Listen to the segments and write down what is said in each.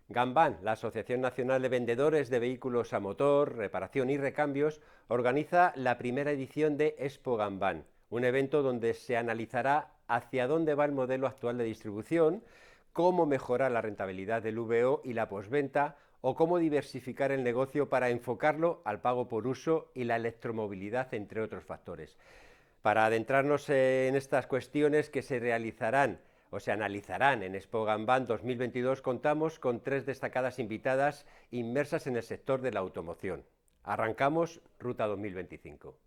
Gambán, la Asociación Nacional de Vendedores de Vehículos a Motor, Reparación y Recambios, organiza la primera edición de Expo Gambán, un evento donde se analizará hacia dónde va el modelo actual de distribución, cómo mejorar la rentabilidad del VO y la postventa, o cómo diversificar el negocio para enfocarlo al pago por uso y la electromovilidad, entre otros factores. Para adentrarnos en estas cuestiones que se realizarán o se analizarán en Expo Gambán 2022, contamos con 3 destacadas invitadas inmersas en el sector de la automoción. Arrancamos Ruta 2025.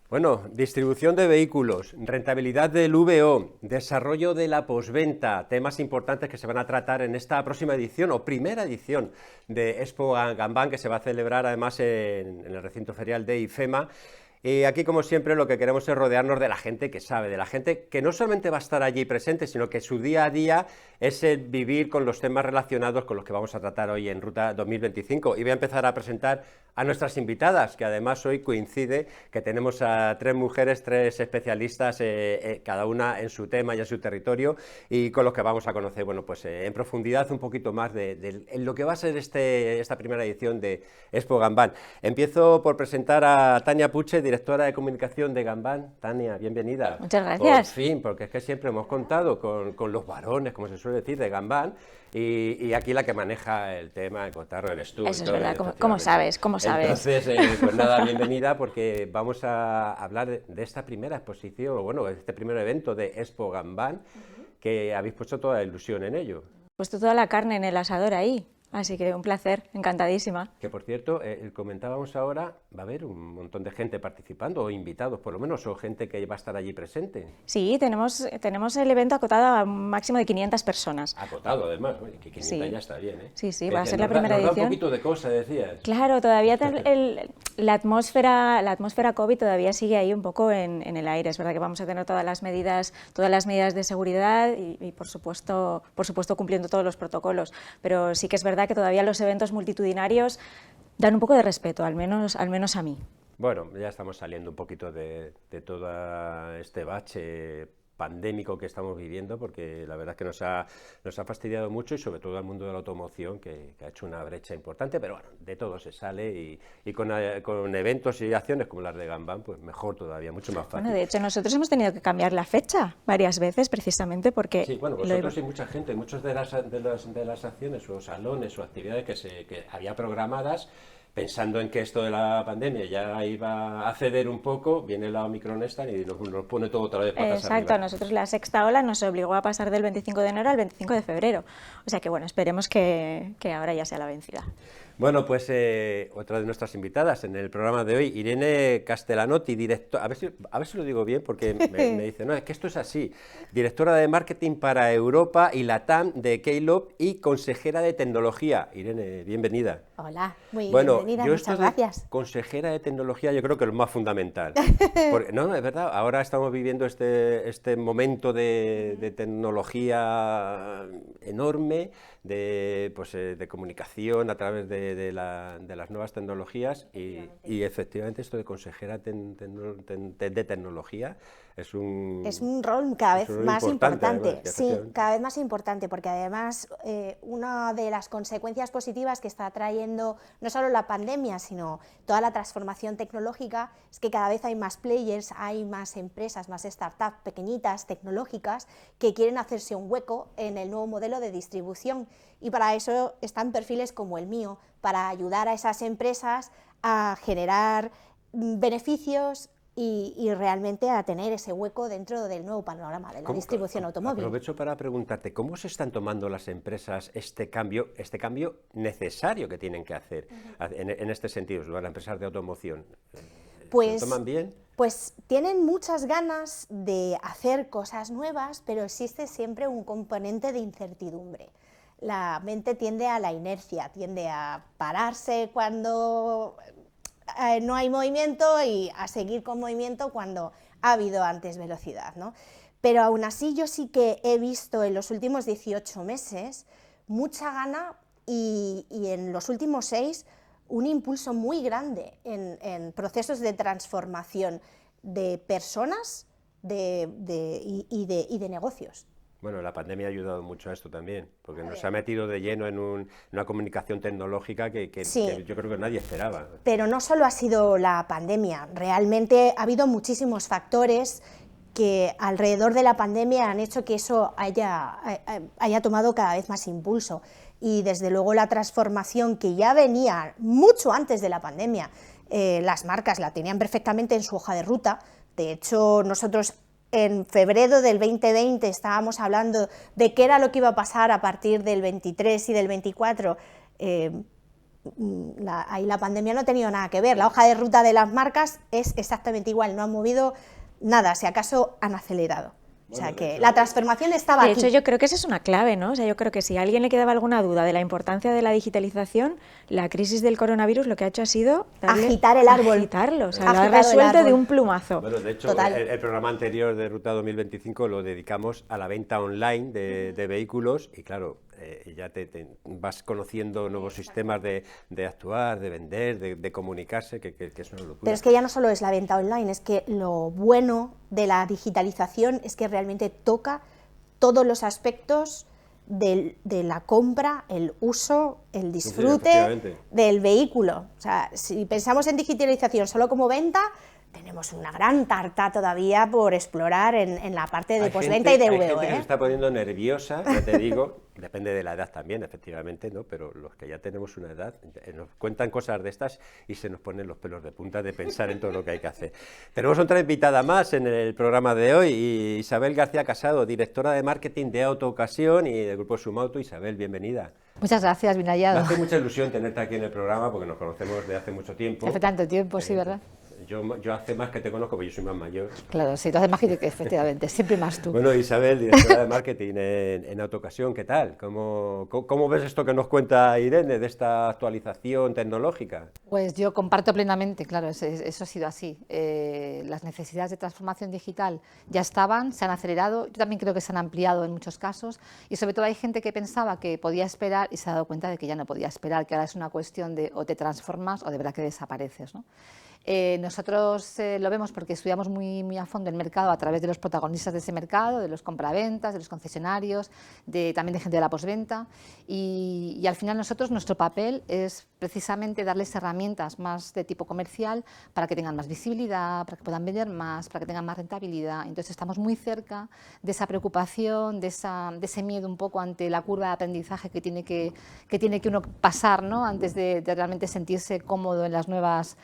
Bueno, distribución de vehículos, rentabilidad del VO, desarrollo de la posventa, temas importantes que se van a tratar en esta próxima edición o primera edición de Expo Gambán, que se va a celebrar además en el recinto ferial de IFEMA. Y aquí, como siempre, lo que queremos es rodearnos de la gente que sabe, de la gente que no solamente va a estar allí presente, sino que su día a día es el vivir con los temas relacionados con los que vamos a tratar hoy en Ruta 2025. Y voy a empezar a presentar a nuestras invitadas, que además hoy coincide que tenemos a 3 mujeres, 3 especialistas, cada una en su tema y en su territorio, y con los que vamos a conocer, bueno, pues en profundidad un poquito más de lo que va a ser esta primera edición de Expo Gambán. Empiezo por presentar a Tania Puche, directora de comunicación de Gambán. Tania, bienvenida. Muchas gracias. Por fin, porque es que siempre hemos contado con los varones, como se suele decir, de Gambán, y aquí la que maneja el tema, el cotarro, eres tú. Eso es verdad, ¿cómo sabes? Entonces, pues nada, bienvenida, porque vamos a hablar de esta primera exposición, o bueno, este primer evento de Expo Gambán, que habéis puesto toda la ilusión en ello. Puesto toda la carne en el asador ahí, así que un placer, encantadísima. Que por cierto, comentábamos ahora, va a haber un montón de gente participando, o invitados por lo menos, o gente que va a estar allí presente. Sí, tenemos el evento acotado a un máximo de 500 personas. Acotado además, oye, que 500 Sí. ya está bien, ¿eh? Sí, va a ser la Nos primera da edición. un poquito de cosa, decías. Claro, todavía la atmósfera COVID todavía sigue ahí un poco en el aire. Es verdad que vamos a tener todas las medidas de seguridad y por supuesto cumpliendo todos los protocolos, pero sí que es verdad que todavía los eventos multitudinarios dan un poco de respeto, al menos a mí. Bueno, ya estamos saliendo un poquito de todo este bache pandémico que estamos viviendo, porque la verdad es que nos ha fastidiado mucho, y sobre todo al mundo de la automoción, que ha hecho una brecha importante, pero bueno, de todo se sale, y con eventos y acciones como las de Gambán, pues mejor todavía, mucho más fácil. Bueno, de hecho, nosotros hemos tenido que cambiar la fecha varias veces, precisamente porque... Sí, bueno, vosotros y mucha gente, muchas de las acciones o salones o actividades que había programadas, pensando en que esto de la pandemia ya iba a ceder un poco, viene la Omicron esta y nos pone todo otra vez patas Exacto, arriba. a nosotros la sexta ola nos obligó a pasar del 25 de enero al 25 de febrero. O sea que bueno, esperemos que ahora ya sea la vencida. Bueno, pues otra de nuestras invitadas en el programa de hoy, Irene Castellanotti, directora, a ver si lo digo bien, porque me dice, no, es que esto es así, directora de marketing para Europa y Latam de Keylop y consejera de tecnología. Irene, bienvenida. Hola, muy Bueno, bienvenida, yo muchas gracias. Consejera de tecnología yo creo que es lo más fundamental. Porque, no, es verdad, ahora estamos viviendo este momento de tecnología enorme, de comunicación a través de las nuevas tecnologías, y efectivamente esto de consejera de tecnología es un rol cada vez más importante. Además, sí, cada vez más importante, porque además una de las consecuencias positivas que está trayendo no solo la pandemia, sino toda la transformación tecnológica, es que cada vez hay más players, hay más empresas, más startups pequeñitas, tecnológicas, que quieren hacerse un hueco en el nuevo modelo de distribución, y para eso están perfiles como el mío, para ayudar a esas empresas a generar beneficios y realmente a tener ese hueco dentro del nuevo panorama de la distribución automóvil. Aprovecho para preguntarte, ¿cómo se están tomando las empresas este cambio necesario que tienen que hacer en este sentido, las empresas de automoción? Pues, ¿Se lo toman bien? Pues tienen muchas ganas de hacer cosas nuevas, pero existe siempre un componente de incertidumbre. La mente tiende a la inercia, tiende a pararse cuando no hay movimiento y a seguir con movimiento cuando ha habido antes velocidad, ¿no? Pero aún así yo sí que he visto en los últimos 18 meses mucha gana y en los últimos 6 un impulso muy grande en procesos de transformación de personas y de negocios. Bueno, la pandemia ha ayudado mucho a esto también, porque nos ha metido de lleno en una comunicación tecnológica Sí. que yo creo que nadie esperaba. Pero no solo ha sido la pandemia, realmente ha habido muchísimos factores que alrededor de la pandemia han hecho que eso haya tomado cada vez más impulso. Y desde luego la transformación que ya venía mucho antes de la pandemia, las marcas la tenían perfectamente en su hoja de ruta. De hecho, nosotros en febrero del 2020 estábamos hablando de qué era lo que iba a pasar a partir del 23 y del 24. Ahí la pandemia no ha tenido nada que ver. La hoja de ruta de las marcas es exactamente igual, no han movido nada, si acaso han acelerado. O sea que la transformación estaba aquí. De hecho, yo creo que esa es una clave, ¿no? O sea, yo creo que si a alguien le quedaba alguna duda de la importancia de la digitalización, la crisis del coronavirus lo que ha hecho ha sido agitar el árbol. Agitarlo, o sea, lo ha resuelto de un plumazo. Bueno, de hecho, el programa anterior de Ruta 2025 lo dedicamos a la venta online de vehículos y claro, ya te vas conociendo nuevos sistemas de actuar, de vender, de comunicarse, que es una locura. Pero es que ya no solo es la venta online, es que lo bueno de la digitalización es que realmente toca todos los aspectos de la compra, el uso, el disfrute del vehículo. O sea, si pensamos en digitalización solo como venta, tenemos una gran tarta todavía por explorar en la parte de postventa y de VO. Hay gente que se está poniendo nerviosa, ya te digo, depende de la edad también, efectivamente, ¿no? Pero los que ya tenemos una edad, nos cuentan cosas de estas y se nos ponen los pelos de punta de pensar en todo lo que hay que hacer. Tenemos otra invitada más en el programa de hoy, Isabel García Casado, directora de marketing de Autoocasión y del Grupo Sumauto. Isabel, bienvenida. Muchas gracias, bien hallado. Me hace mucha ilusión tenerte aquí en el programa porque nos conocemos de hace mucho tiempo. Hace tanto tiempo, sí, ¿verdad? Yo hace más que te conozco porque yo soy más mayor. Claro, sí, tú haces más que efectivamente, siempre más tú. Bueno, Isabel, directora de marketing en Autoocasión, ¿qué tal? ¿Cómo ves esto que nos cuenta Irene de esta actualización tecnológica? Pues yo comparto plenamente, claro, eso ha sido así. Las necesidades de transformación digital ya estaban, se han acelerado, yo también creo que se han ampliado en muchos casos y sobre todo hay gente que pensaba que podía esperar y se ha dado cuenta de que ya no podía esperar, que ahora es una cuestión de o te transformas o de verdad que desapareces, ¿no? Nosotros lo vemos porque estudiamos muy a fondo el mercado a través de los protagonistas de ese mercado, de los compraventas, de los concesionarios, también de gente de la postventa y al final nuestro papel es precisamente darles herramientas más de tipo comercial para que tengan más visibilidad, para que puedan vender más, para que tengan más rentabilidad. Entonces estamos muy cerca de esa preocupación, de ese miedo un poco ante la curva de aprendizaje que tiene que uno pasar, ¿no? Antes de realmente sentirse cómodo en los nuevos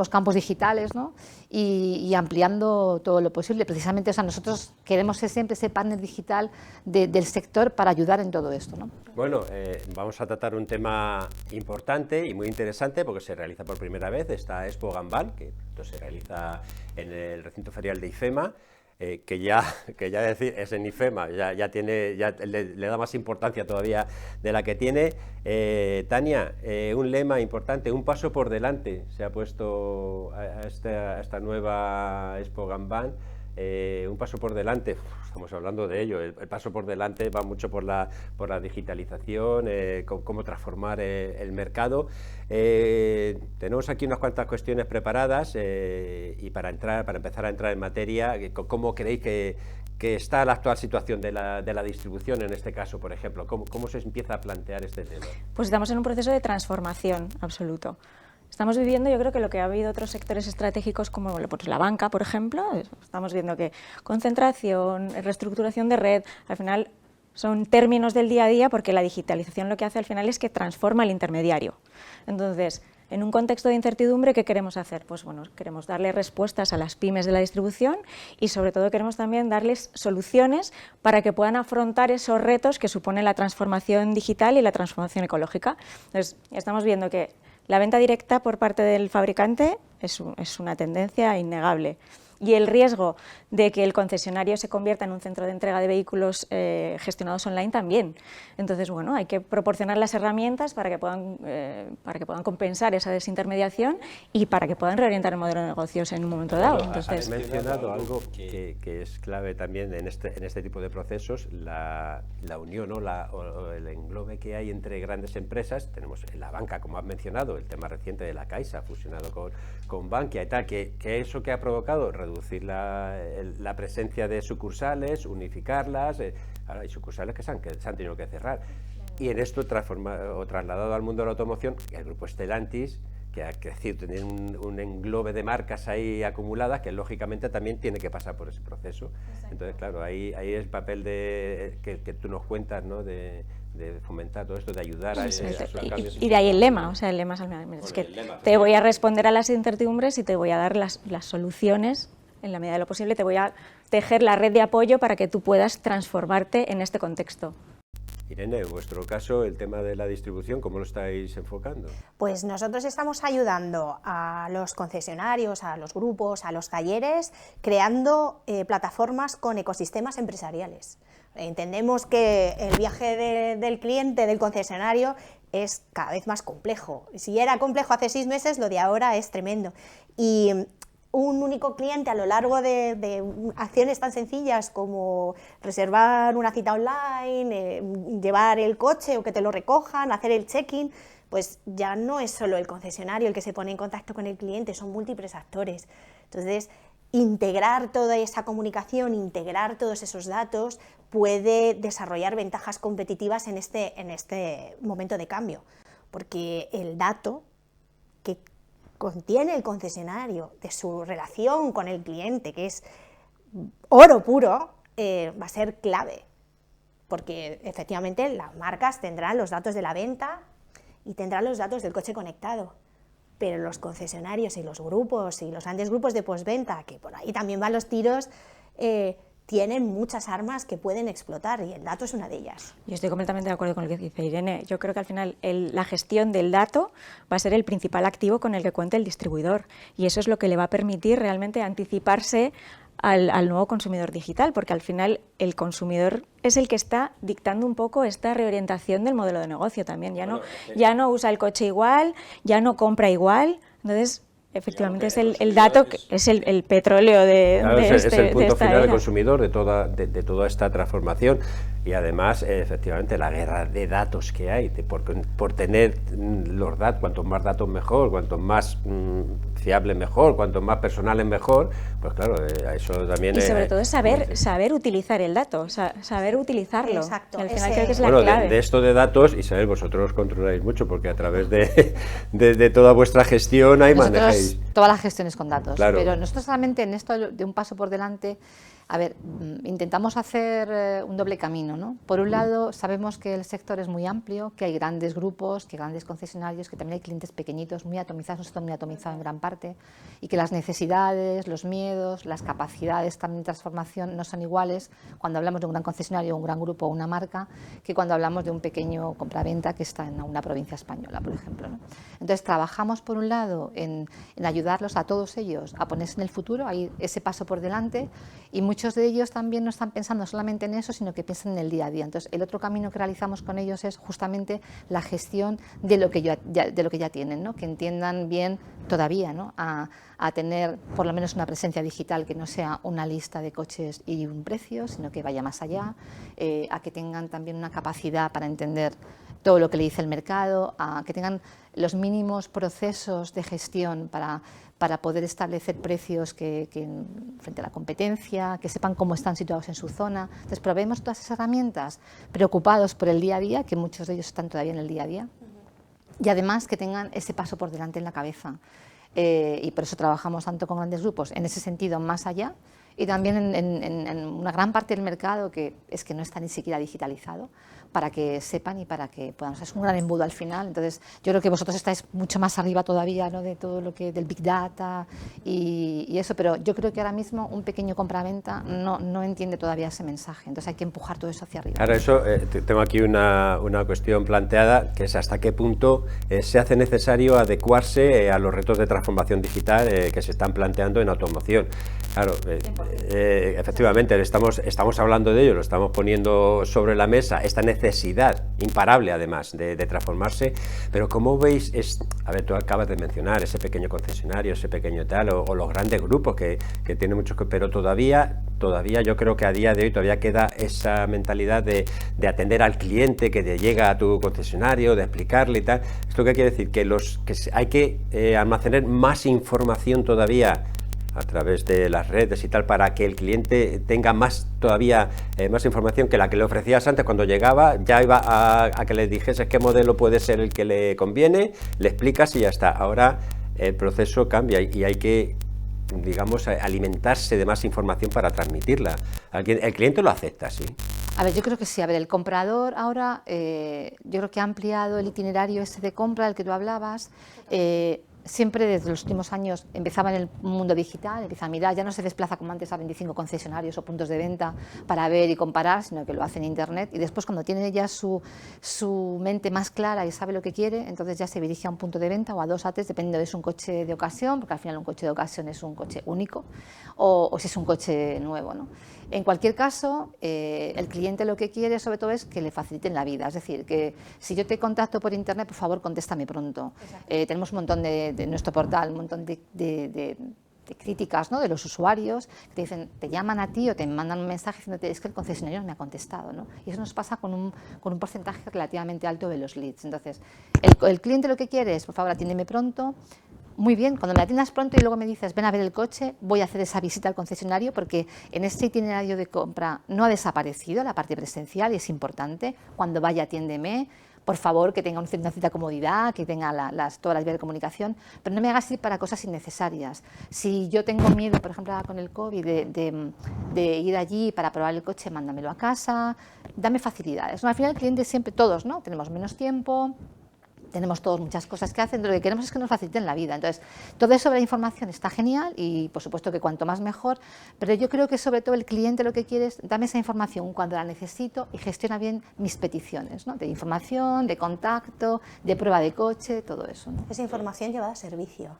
campos digitales, ¿no? y ampliando todo lo posible. Precisamente, o sea, nosotros queremos ser siempre ese partner digital del sector para ayudar en todo esto, ¿no? Bueno, vamos a tratar un tema importante y muy interesante porque se realiza por primera vez esta Expo Ganbang, que se realiza en el recinto ferial de IFEMA. Que ya decir es en IFEMA, ya le da más importancia todavía de la que tiene. Tania, un lema importante, un paso por delante se ha puesto a esta nueva Expo Ganbang. Un paso por delante, estamos hablando de ello, el paso por delante va mucho por la digitalización, cómo transformar el mercado. Tenemos aquí unas cuantas cuestiones preparadas y para empezar a entrar en materia, ¿cómo creéis que está la actual situación de la distribución en este caso, por ejemplo? ¿Cómo se empieza a plantear este tema? Pues estamos en un proceso de transformación absoluto. Estamos viviendo, yo creo que lo que ha habido otros sectores estratégicos como pues la banca, por ejemplo, estamos viendo que concentración, reestructuración de red, al final son términos del día a día porque la digitalización lo que hace al final es que transforma el intermediario. Entonces, en un contexto de incertidumbre, ¿qué queremos hacer? Pues bueno, queremos darle respuestas a las pymes de la distribución y sobre todo queremos también darles soluciones para que puedan afrontar esos retos que supone la transformación digital y la transformación ecológica. Entonces, estamos viendo que la venta directa por parte del fabricante es una tendencia innegable y el riesgo de que el concesionario se convierta en un centro de entrega de vehículos gestionados online también. Entonces, bueno, hay que proporcionar las herramientas para que puedan compensar esa desintermediación y para que puedan reorientar el modelo de negocios en un momento dado. Entonces, has mencionado algo que es clave también en este tipo de procesos, la unión, ¿no? o el englobe que hay entre grandes empresas. Tenemos en la banca, como has mencionado, el tema reciente de la Caixa fusionado con Bankia y tal, que eso que ha provocado reducir la presencia de sucursales, unificarlas. Ahora hay sucursales que se han tenido que cerrar. Y en esto trasladado al mundo de la automoción, el grupo Stellantis, que ha crecido, tiene un englobe de marcas ahí acumuladas, que lógicamente también tiene que pasar por ese proceso. Exacto. Entonces, claro, ahí es el papel que tú nos cuentas, ¿no? de fomentar todo esto, de ayudar a esos cambios. Y de ahí el lema, o sea, el lema es que te voy a responder a las incertidumbres y te voy a dar las soluciones en la medida de lo posible, te voy a tejer la red de apoyo para que tú puedas transformarte en este contexto. Irene, en vuestro caso, el tema de la distribución, ¿cómo lo estáis enfocando? Pues nosotros estamos ayudando a los concesionarios, a los grupos, a los talleres, creando plataformas con ecosistemas empresariales. Entendemos que el viaje del cliente, del concesionario, es cada vez más complejo. Si era complejo hace 6 meses, lo de ahora es tremendo. Y un único cliente a lo largo de acciones tan sencillas como reservar una cita online, llevar el coche o que te lo recojan, hacer el check-in, pues ya no es solo el concesionario el que se pone en contacto con el cliente, son múltiples actores. Entonces, integrar toda esa comunicación, integrar todos esos datos puede desarrollar ventajas competitivas en este momento de cambio, porque el dato que contiene el concesionario de su relación con el cliente, que es oro puro, va a ser clave, porque efectivamente las marcas tendrán los datos de la venta y tendrán los datos del coche conectado, pero los concesionarios y los grupos y los grandes grupos de postventa, que por ahí también van los tiros, tienen muchas armas que pueden explotar y el dato es una de ellas. Yo estoy completamente de acuerdo con lo que dice Irene. Yo creo que al final la gestión del dato va a ser el principal activo con el que cuente el distribuidor y eso es lo que le va a permitir realmente anticiparse al nuevo consumidor digital, porque al final el consumidor es el que está dictando un poco esta reorientación del modelo de negocio también. Ya no usa el coche igual, ya no compra igual, entonces efectivamente es el dato, es el petróleo es el punto final del consumidor de toda esta transformación y además efectivamente la guerra de datos que hay, por tener los datos, cuanto más datos mejor, cuanto más fiable mejor, cuanto más personales mejor, pues claro, eso también y sobre todo es saber utilizar el dato, saber utilizarlo. Exacto. Al final creo que es la clave. De esto de datos, Isabel, vosotros controláis mucho porque a través de toda vuestra gestión ahí manejáis. Todas las gestiones con datos, claro. Pero nosotros solamente en esto de un paso por delante, a ver, intentamos hacer un doble camino, ¿no? Por un lado, sabemos que el sector es muy amplio, que hay grandes grupos, que grandes concesionarios, que también hay clientes pequeñitos, muy atomizados, un sector muy atomizado en gran parte, y que las necesidades, los miedos, las capacidades también de transformación no son iguales cuando hablamos de un gran concesionario, un gran grupo o una marca, que cuando hablamos de un pequeño compraventa que está en una provincia española, por ejemplo, ¿no? Entonces, trabajamos por un lado en ayudarlos a todos ellos a ponerse en el futuro, hay ese paso por delante, y muchos de ellos también no están pensando solamente en eso, sino que piensan en el día a día. Entonces, el otro camino que realizamos con ellos es justamente la gestión de lo que ya tienen, ¿no? Que entiendan bien todavía, ¿no? a tener por lo menos una presencia digital que no sea una lista de coches y un precio, sino que vaya más allá, a que tengan también una capacidad para entender todo lo que le dice el mercado, a que tengan los mínimos procesos de gestión para poder establecer precios que frente a la competencia, que sepan cómo están situados en su zona. Entonces, proveemos todas esas herramientas preocupados por el día a día, que muchos de ellos están todavía en el día a día, y además que tengan ese paso por delante en la cabeza. Y por eso trabajamos tanto con grandes grupos, en ese sentido más allá, y también en una gran parte del mercado que no está ni siquiera digitalizado, para que sepan y para que puedan. Es un gran embudo al final. Entonces, yo creo que vosotros estáis mucho más arriba todavía, ¿no?, de todo lo que del Big Data y eso, pero yo creo que ahora mismo un pequeño compraventa no entiende todavía ese mensaje. Entonces, hay que empujar todo eso hacia arriba. Ahora, eso, tengo aquí una cuestión planteada, que es hasta qué punto se hace necesario adecuarse a los retos de transformación digital que se están planteando en automoción. Claro, efectivamente, estamos hablando de ello, lo estamos poniendo sobre la mesa, esta necesidad imparable, además, de transformarse, pero ¿cómo veis? A ver, tú acabas de mencionar ese pequeño concesionario, ese pequeño tal, o los grandes grupos que tienen muchos, pero todavía yo creo que a día de hoy todavía queda esa mentalidad de atender al cliente que te llega a tu concesionario, de explicarle y tal. ¿Esto qué quiere decir? Que hay que almacenar más información todavía a través de las redes y tal, para que el cliente tenga todavía más información que la que le ofrecías antes. Cuando llegaba ya iba a que le dijeses qué modelo puede ser el que le conviene, le explicas y ya está. Ahora el proceso cambia y hay que, digamos, alimentarse de más información para transmitirla. El cliente lo acepta, sí. A ver, yo creo que sí. A ver, el comprador ahora, yo creo que ha ampliado el itinerario ese de compra del que tú hablabas. Siempre desde los últimos años empezaba en el mundo digital, empieza a mirar, ya no se desplaza como antes a 25 concesionarios o puntos de venta para ver y comparar, sino que lo hace en internet, y después cuando tiene ya su mente más clara y sabe lo que quiere, entonces ya se dirige a un punto de venta o a dos ATES, dependiendo de si es un coche de ocasión, porque al final un coche de ocasión es un coche único, o si es un coche nuevo, ¿no? En cualquier caso, el cliente lo que quiere sobre todo es que le faciliten la vida, es decir, que si yo te contacto por internet, por favor, contéstame pronto. Tenemos un montón de nuestro portal, un montón de críticas, ¿no?, de los usuarios que te dicen, te llaman a ti o te mandan un mensaje diciéndote, es que el concesionario no me ha contestado, ¿no? Y eso nos pasa con un porcentaje relativamente alto de los leads. Entonces, el cliente lo que quiere es, por favor, atiéndeme pronto. Muy bien, cuando me atiendas pronto y luego me dices, ven a ver el coche, voy a hacer esa visita al concesionario, porque en este itinerario de compra no ha desaparecido la parte presencial y es importante. Cuando vaya, atiéndeme, por favor, que tenga una cierta comodidad, que tenga todas las vías de comunicación, pero no me hagas ir para cosas innecesarias. Si yo tengo miedo, por ejemplo, con el COVID, de ir allí para probar el coche, mándamelo a casa, dame facilidades, ¿no? Al final el cliente siempre, todos, ¿no?, tenemos menos tiempo, tenemos todos muchas cosas que hacer, lo que queremos es que nos faciliten la vida. Entonces, todo eso de la información está genial y, por supuesto, que cuanto más mejor, pero yo creo que sobre todo el cliente lo que quiere es, dame esa información cuando la necesito y gestiona bien mis peticiones, ¿no?, de información, de contacto, de prueba de coche, todo eso, ¿no? Esa información llevada a servicio.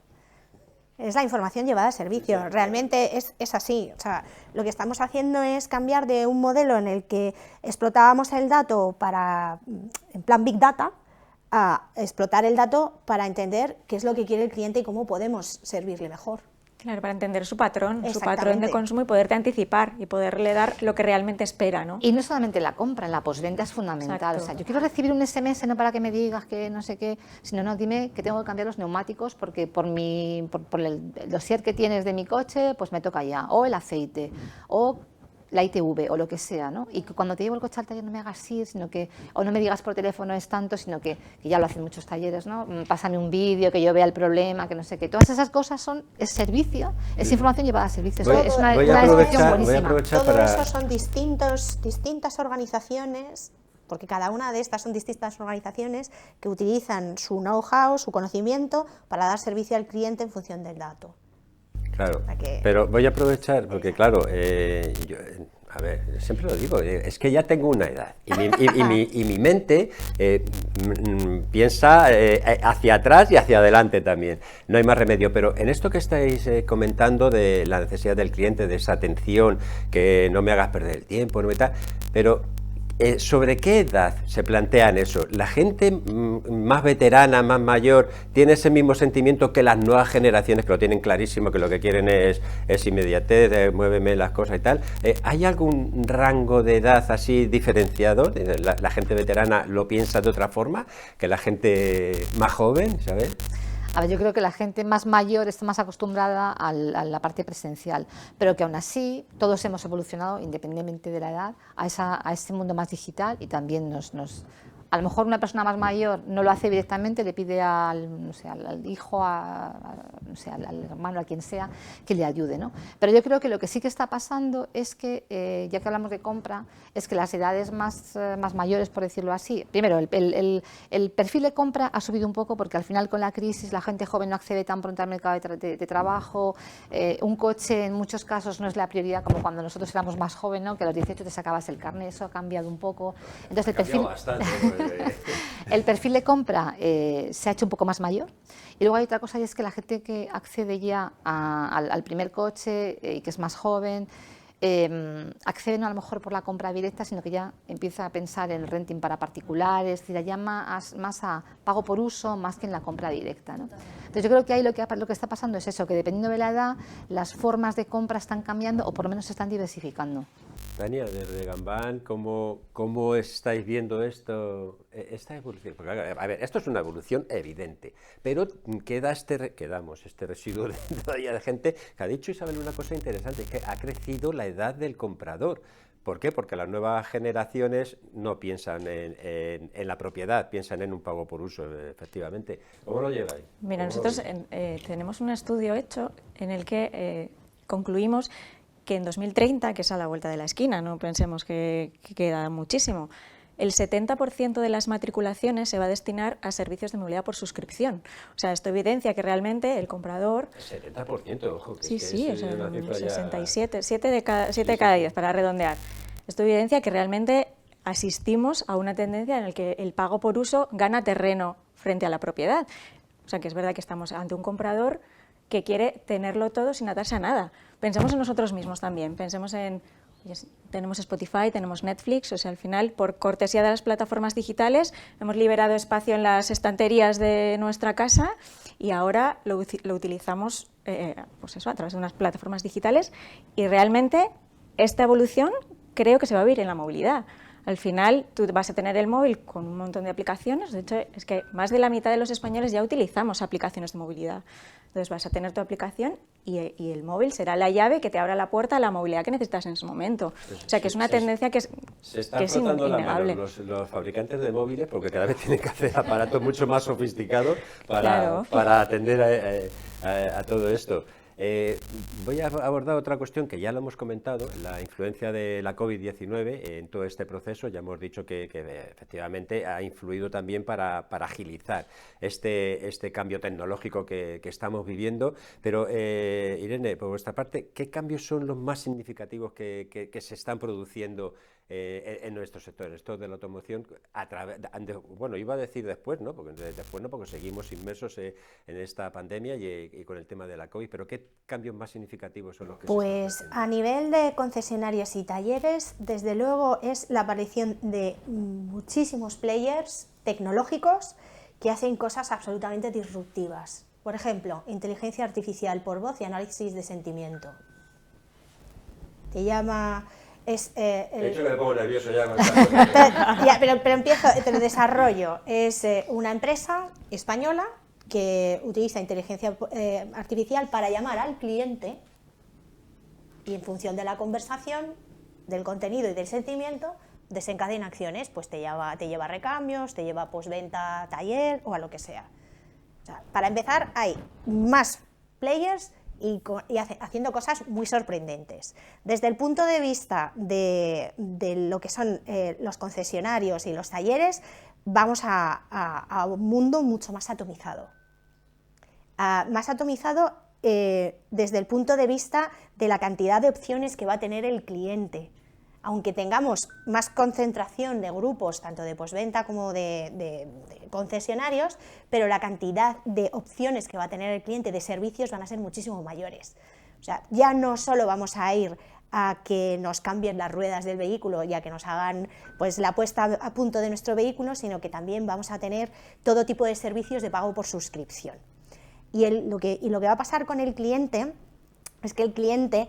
Es la información llevada a servicio, realmente es así. O sea, lo que estamos haciendo es cambiar de un modelo en el que explotábamos el dato en plan Big Data, a explotar el dato para entender qué es lo que quiere el cliente y cómo podemos servirle mejor. Claro, para entender su patrón de consumo y poderte anticipar y poderle dar lo que realmente espera, ¿no? Y no solamente la compra, en la postventa es fundamental. Exacto. O sea, yo quiero recibir un SMS no para que me digas que no sé qué, sino no, dime que tengo que cambiar los neumáticos porque por el dossier que tienes de mi coche, pues me toca ya, o el aceite, o la ITV o lo que sea, ¿no? Y que cuando te llevo el coche al taller no me hagas ir, o no me digas por teléfono es tanto, sino que ya lo hacen muchos talleres, ¿no? Pásame un vídeo, que yo vea el problema, que no sé qué. Todas esas cosas es servicio, es información llevada a servicio. Es una descripción buenísima. Todo eso son distintas organizaciones, porque cada una de estas son distintas organizaciones que utilizan su know-how, su conocimiento para dar servicio al cliente en función del dato. Claro, pero voy a aprovechar, porque claro, yo, a ver, siempre lo digo, es que ya tengo una edad y mi mente piensa hacia atrás y hacia adelante también, no hay más remedio, pero en esto que estáis comentando de la necesidad del cliente, de esa atención, que no me hagas perder el tiempo, no me tal, pero ¿sobre qué edad se plantean eso? ¿La gente más veterana, más mayor, tiene ese mismo sentimiento que las nuevas generaciones, que lo tienen clarísimo, que lo que quieren es inmediatez, muéveme las cosas y tal? ¿Hay algún rango de edad así diferenciado? ¿La gente veterana lo piensa de otra forma que la gente más joven, ¿sabes? A ver, yo creo que la gente más mayor está más acostumbrada a la parte presencial, pero que aún así todos hemos evolucionado, independientemente de la edad, a ese mundo más digital y también A lo mejor una persona más mayor no lo hace directamente, le pide al, no sé, al hijo, no sé, al hermano, a quien sea, que le ayude, ¿no? Pero yo creo que lo que sí que está pasando es que, ya que hablamos de compra, es que las edades más mayores, por decirlo así, primero, el perfil de compra ha subido un poco porque al final con la crisis la gente joven no accede tan pronto al mercado de trabajo, un coche en muchos casos no es la prioridad como cuando nosotros éramos más jóvenes, ¿no? Que a los 18 te sacabas el carnet, eso ha cambiado un poco. Entonces el perfil de compra se ha hecho un poco más mayor. Y luego hay otra cosa, y es que la gente que accede ya al primer coche y que es más joven, accede no a lo mejor por la compra directa, sino que ya empieza a pensar en el renting para particulares, es decir, ya más a pago por uso más que en la compra directa, ¿no? Entonces yo creo que ahí lo que está pasando es eso, que dependiendo de la edad, las formas de compra están cambiando o por lo menos se están diversificando. Tania, desde Gambán, ¿cómo estáis viendo esta evolución? Porque, a ver, esto es una evolución evidente, pero quedamos este residuo todavía de gente que ha dicho Isabel una cosa interesante, que ha crecido la edad del comprador. ¿Por qué? Porque las nuevas generaciones no piensan en la propiedad, piensan en un pago por uso, efectivamente. ¿Cómo lo lleváis? Mira, nosotros tenemos un estudio hecho en el que concluimos que en 2030, que es a la vuelta de la esquina, no pensemos que queda muchísimo, el 70% de las matriculaciones se va a destinar a servicios de movilidad por suscripción. O sea, esto evidencia que realmente el comprador... El 70%, ojo. Sí, sí, es una cifra 67, 7 de cada 10, para redondear. Esto evidencia que realmente asistimos a una tendencia en la que el pago por uso gana terreno frente a la propiedad. O sea, que es verdad que estamos ante un comprador que quiere tenerlo todo sin atarse a nada. Pensemos en nosotros mismos también, pensemos en, tenemos Spotify, tenemos Netflix, o sea, al final, por cortesía de las plataformas digitales, hemos liberado espacio en las estanterías de nuestra casa y ahora lo utilizamos pues eso, a través de unas plataformas digitales, y realmente esta evolución creo que se va a vivir en la movilidad. Al final tú vas a tener el móvil con un montón de aplicaciones, de hecho es que más de la mitad de los españoles ya utilizamos aplicaciones de movilidad. Entonces vas a tener tu aplicación y el móvil será la llave que te abra la puerta a la movilidad que necesitas en ese momento. O sea que es una tendencia que es innegable. Los fabricantes de móviles, porque cada vez tienen que hacer aparatos mucho más sofisticados para atender a todo esto. Voy a abordar otra cuestión que ya lo hemos comentado, la influencia de la COVID-19 en todo este proceso. Ya hemos dicho que efectivamente ha influido también para agilizar este cambio tecnológico que estamos viviendo. Pero, Irene, por vuestra parte, ¿qué cambios son los más significativos que se están produciendo en nuestro sector, esto de la automoción, bueno, iba a decir después, ¿no? Porque después no, porque seguimos inmersos en esta pandemia y con el tema de la COVID, pero ¿qué cambios más significativos son los que Pues a nivel de concesionarios y talleres, desde luego es la aparición de muchísimos players tecnológicos que hacen cosas absolutamente disruptivas. Por ejemplo, inteligencia artificial por voz y análisis de sentimiento. Te llama... De hecho, me pongo nervioso ya con pero empiezo, te desarrollo. Es una empresa española que utiliza inteligencia artificial para llamar al cliente y en función de la conversación, del contenido y del sentimiento, desencadena acciones, pues te lleva a recambios, te lleva a postventa, taller o a lo que sea. O sea, para empezar, hay más players y haciendo cosas muy sorprendentes. Desde el punto de vista de lo que son los concesionarios y los talleres, vamos a un mundo mucho más atomizado. Desde el punto de vista de la cantidad de opciones que va a tener el cliente. Aunque tengamos más concentración de grupos, tanto de postventa como de concesionarios, pero la cantidad de opciones que va a tener el cliente de servicios van a ser muchísimo mayores. O sea, ya no solo vamos a ir a que nos cambien las ruedas del vehículo y a que nos hagan pues, la puesta a punto de nuestro vehículo, sino que también vamos a tener todo tipo de servicios de pago por suscripción. Y lo que va a pasar con el cliente es que el cliente,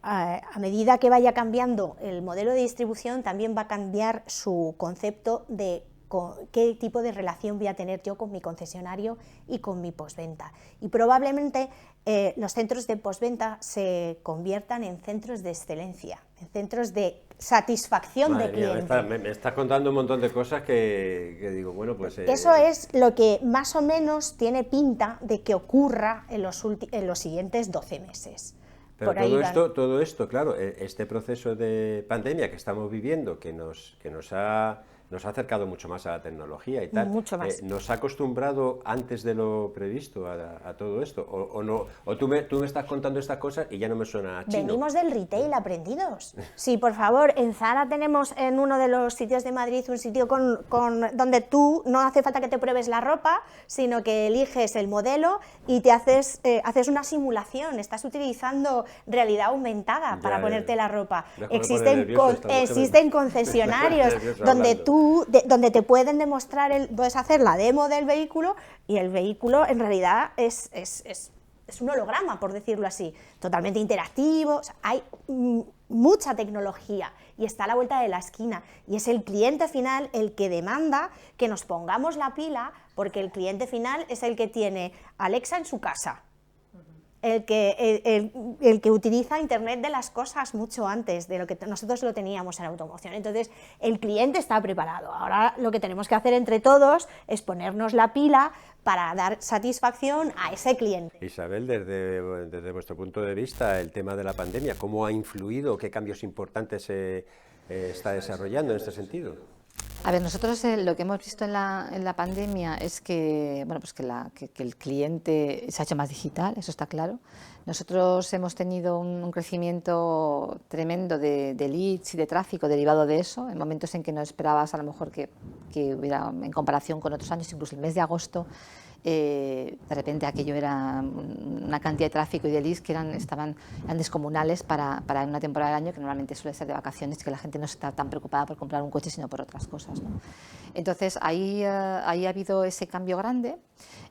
a medida que vaya cambiando el modelo de distribución, también va a cambiar su concepto de qué tipo de relación voy a tener yo con mi concesionario y con mi postventa. Y probablemente los centros de postventa se conviertan en centros de excelencia, en centros de satisfacción de cliente. Me estás contando un montón de cosas que digo, bueno, pues... Eso es lo que más o menos tiene pinta de que ocurra en los siguientes 12 meses. Pero todo esto, claro, este proceso de pandemia que estamos viviendo, que nos ha acercado mucho más a la tecnología y tal, mucho más. ¿nos ha acostumbrado antes de lo previsto a todo esto? ¿O no? ¿O tú me estás contando estas cosas y ya no me suena a chino? Venimos del retail aprendidos. Sí, por favor, en Zara tenemos en uno de los sitios de Madrid un sitio donde tú no hace falta que te pruebes la ropa, sino que eliges el modelo y te haces una simulación, estás utilizando realidad aumentada para ponerte la ropa. Existen concesionarios donde te pueden demostrar, puedes hacer la demo del vehículo y el vehículo en realidad es un holograma, por decirlo así, totalmente interactivo. O sea, hay mucha tecnología y está a la vuelta de la esquina y es el cliente final el que demanda que nos pongamos la pila, porque el cliente final es el que tiene Alexa en su casa, el que utiliza Internet de las cosas mucho antes de lo que nosotros lo teníamos en automoción. Entonces, el cliente está preparado. Ahora lo que tenemos que hacer entre todos es ponernos la pila para dar satisfacción a ese cliente. Isabel, desde vuestro punto de vista, el tema de la pandemia, ¿cómo ha influido? ¿Qué cambios importantes se está desarrollando en este sentido? A ver, nosotros lo que hemos visto en la pandemia es que, bueno, pues que el cliente se ha hecho más digital, eso está claro. Nosotros hemos tenido un crecimiento tremendo de leads y de tráfico derivado de eso, en momentos en que no esperabas a lo mejor que hubiera, en comparación con otros años, incluso el mes de agosto, de repente aquello era una cantidad de tráfico y de leads que eran descomunales para una temporada del año que normalmente suele ser de vacaciones, que la gente no está tan preocupada por comprar un coche sino por otras cosas, ¿no? Entonces ahí ha habido ese cambio grande.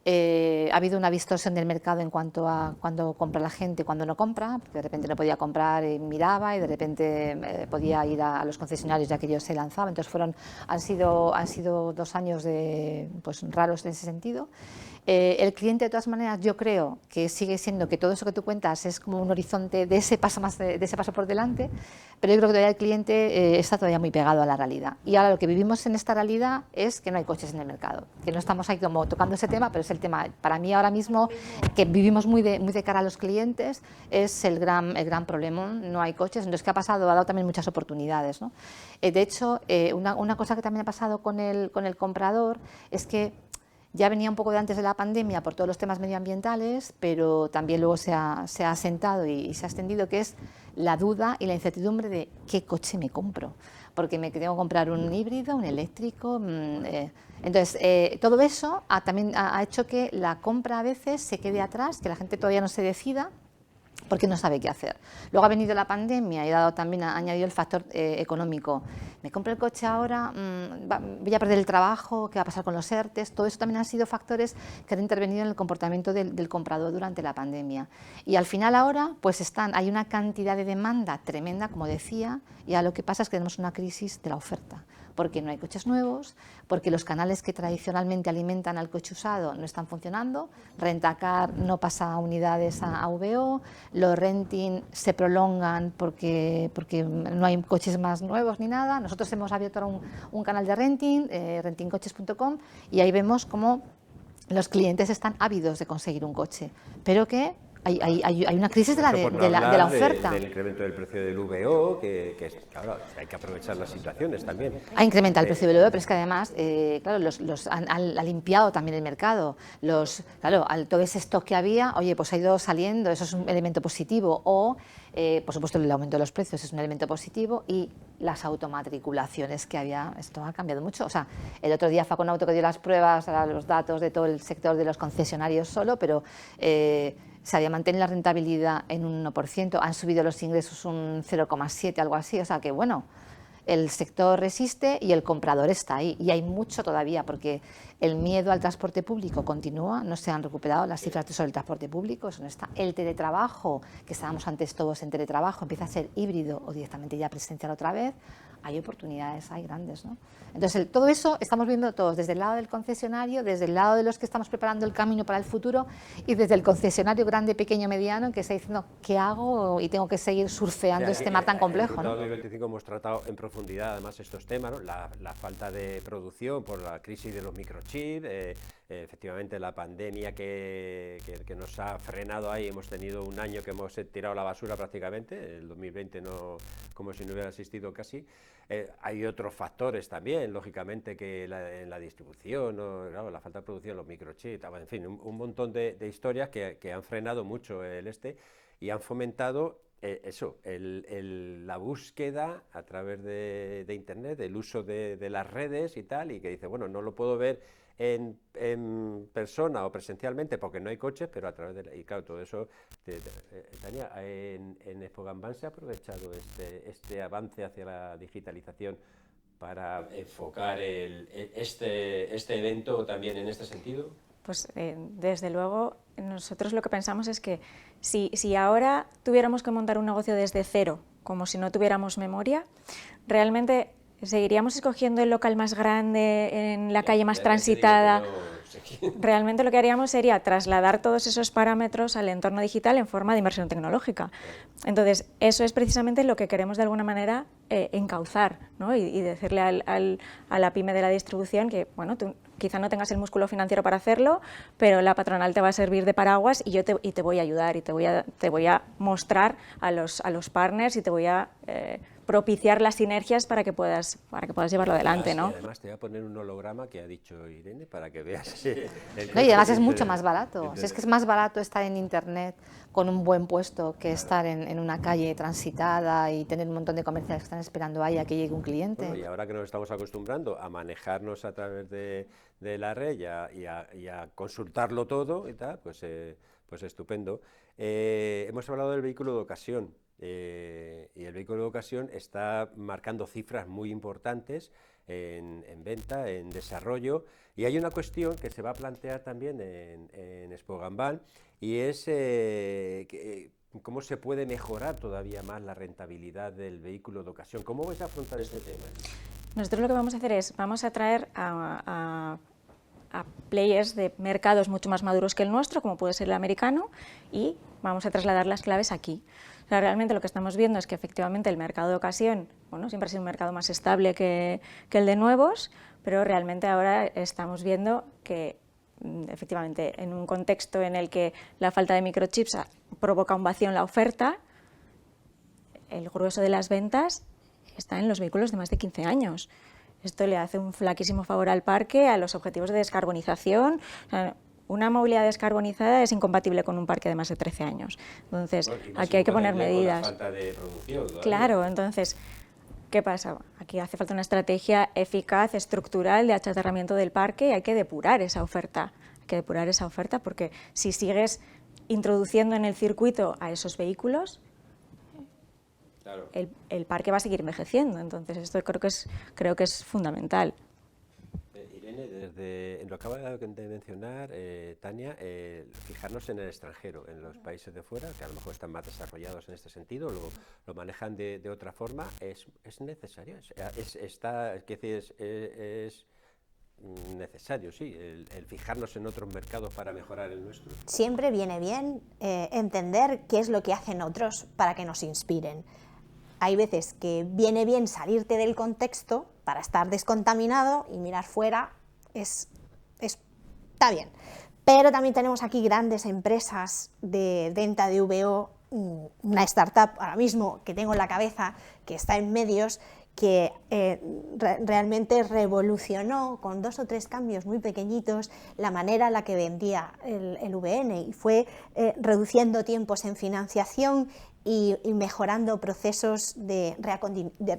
Ha habido una distorsión del mercado en cuanto a cuándo compra la gente y cuándo no compra, porque de repente no podía comprar y miraba, y de repente podía ir a los concesionarios ya que ellos se lanzaban. Entonces han sido 2 años pues, raros en ese sentido. El cliente, de todas maneras, yo creo que sigue siendo que todo eso que tú cuentas es como un horizonte de ese paso por delante, pero yo creo que todavía el cliente está todavía muy pegado a la realidad. Y ahora lo que vivimos en esta realidad es que no hay coches en el mercado, que no estamos ahí como tocando ese tema, pero es el tema, para mí ahora mismo, que vivimos muy de cara a los clientes, es el gran problema. No hay coches. Entonces, ¿qué ha pasado? Ha dado también muchas oportunidades, ¿no? De hecho, una cosa que también ha pasado con el comprador es que ya venía un poco de antes de la pandemia por todos los temas medioambientales, pero también luego se ha asentado y se ha extendido, que es la duda y la incertidumbre de qué coche me compro, porque me tengo que comprar un híbrido, un eléctrico. Entonces, todo eso también ha hecho que la compra a veces se quede atrás, que la gente todavía no se decida, porque no sabe qué hacer. Luego ha venido la pandemia y ha añadido el factor económico. ¿Me compro el coche ahora? ¿Voy a perder el trabajo? ¿Qué va a pasar con los ERTEs? Todo eso también han sido factores que han intervenido en el comportamiento del comprador durante la pandemia. Y al final ahora pues hay una cantidad de demanda tremenda, como decía, y ahora lo que pasa es que tenemos una crisis de la oferta, porque no hay coches nuevos, porque los canales que tradicionalmente alimentan al coche usado no están funcionando, Rentacar no pasa unidades a VO, los renting se prolongan porque no hay coches más nuevos ni nada. Nosotros hemos abierto ahora un canal de renting, rentingcoches.com, y ahí vemos cómo los clientes están ávidos de conseguir un coche, pero que hay una crisis de la oferta. Del incremento del precio del VO, que claro, hay que aprovechar las situaciones también. Ha incrementado el precio del VO, pero es que además, claro, ha limpiado también el mercado. Todo ese stock que había, oye, pues ha ido saliendo, eso es un elemento positivo. O, por supuesto, el aumento de los precios es un elemento positivo, y las automatriculaciones que había, esto ha cambiado mucho. O sea, el otro día Faconauto que dio las pruebas, los datos de todo el sector de los concesionarios solo, pero se había mantenido la rentabilidad en un 1%, han subido los ingresos un 0,7, algo así, o sea que bueno, el sector resiste y el comprador está ahí, y hay mucho todavía, porque El miedo al transporte público continúa, no se han recuperado las cifras sobre el transporte público, eso no está. El teletrabajo, que estábamos antes todos en teletrabajo, empieza a ser híbrido o directamente ya presencial otra vez. Hay oportunidades, hay grandes, ¿no? Entonces, todo eso estamos viendo todos, desde el lado del concesionario, desde el lado de los que estamos preparando el camino para el futuro y desde el concesionario grande, pequeño, mediano, que está diciendo, ¿qué hago? Y tengo que seguir surfeando este mar tan complejo, ¿no? En el 2025 hemos tratado en profundidad, además, estos temas, ¿no? La falta de producción por la crisis de los microchips, efectivamente la pandemia que nos ha frenado ahí, hemos tenido un año que hemos tirado la basura prácticamente, el 2020 no, como si no hubiera existido casi. Hay otros factores también, lógicamente, que en la distribución, ¿no? Claro, la falta de producción, los microchips, en fin, un montón de historias que han frenado mucho y han fomentado la búsqueda a través de Internet, el uso de las redes y tal, y que dice, bueno, no lo puedo ver en persona o presencialmente porque no hay coches, pero a través de... Y claro, todo eso... Tania, en Expo Ganbán se ha aprovechado este avance hacia la digitalización para enfocar este evento también en este sentido. Pues desde luego, nosotros lo que pensamos es que si ahora tuviéramos que montar un negocio desde cero, como si no tuviéramos memoria, realmente seguiríamos escogiendo el local más grande, en la calle más transitada. Realmente lo que haríamos sería trasladar todos esos parámetros al entorno digital en forma de inversión tecnológica. Entonces, eso es precisamente lo que queremos de alguna manera encauzar, ¿no? y decirle a la pyme de la distribución que, bueno, tú quizá no tengas el músculo financiero para hacerlo, pero la patronal te va a servir de paraguas y te voy a ayudar y te voy a mostrar a los partners y te voy a propiciar las sinergias para que puedas llevarlo adelante, ¿no? Y además te voy a poner un holograma que ha dicho Irene para que veas. No, y además es mucho más barato. Si es que es más barato estar en Internet con un buen puesto que estar en una calle transitada y tener un montón de comerciales que están esperando ahí a que llegue un cliente. Bueno, y ahora que nos estamos acostumbrando a manejarnos a través de la red y a consultarlo todo y tal, pues estupendo. Hemos hablado del vehículo de ocasión. Y el vehículo de ocasión está marcando cifras muy importantes en venta, en desarrollo, y hay una cuestión que se va a plantear también en Expo Ganbán y es cómo se puede mejorar todavía más la rentabilidad del vehículo de ocasión. ¿Cómo vais a afrontar este tema? Nosotros lo que vamos a hacer es, vamos a traer a players de mercados mucho más maduros que el nuestro, como puede ser el americano, y vamos a trasladar las claves aquí. O sea, realmente lo que estamos viendo es que efectivamente el mercado de ocasión, bueno, siempre ha sido un mercado más estable que el de nuevos, pero realmente ahora estamos viendo que efectivamente en un contexto en el que la falta de microchips provoca un vacío en la oferta, el grueso de las ventas está en los vehículos de más de 15 años. Esto le hace un flaquísimo favor al parque, a los objetivos de descarbonización. O sea, una movilidad descarbonizada es incompatible con un parque de más de 13 años. Entonces, aquí hay que poner medidas. Con la falta de producción, ¿no? Claro, entonces, ¿qué pasa? Aquí hace falta una estrategia eficaz, estructural, de achatarramiento del parque y hay que depurar esa oferta. Hay que depurar esa oferta porque si sigues introduciendo en el circuito a esos vehículos, claro, el parque va a seguir envejeciendo. Entonces, esto creo que es fundamental. Irene, lo acaba de mencionar Tania, fijarnos en el extranjero, en los países de fuera, que a lo mejor están más desarrollados en este sentido, lo manejan de otra forma, ¿es necesario? Es necesario, sí, el fijarnos en otros mercados para mejorar el nuestro. Siempre viene bien entender qué es lo que hacen otros para que nos inspiren. Hay veces que viene bien salirte del contexto para estar descontaminado y mirar fuera, está bien. Pero también tenemos aquí grandes empresas de venta de VO, una startup ahora mismo que tengo en la cabeza, que está en medios, que realmente revolucionó con 2 o 3 cambios muy pequeñitos la manera en la que vendía el VN y fue reduciendo tiempos en financiación y mejorando procesos de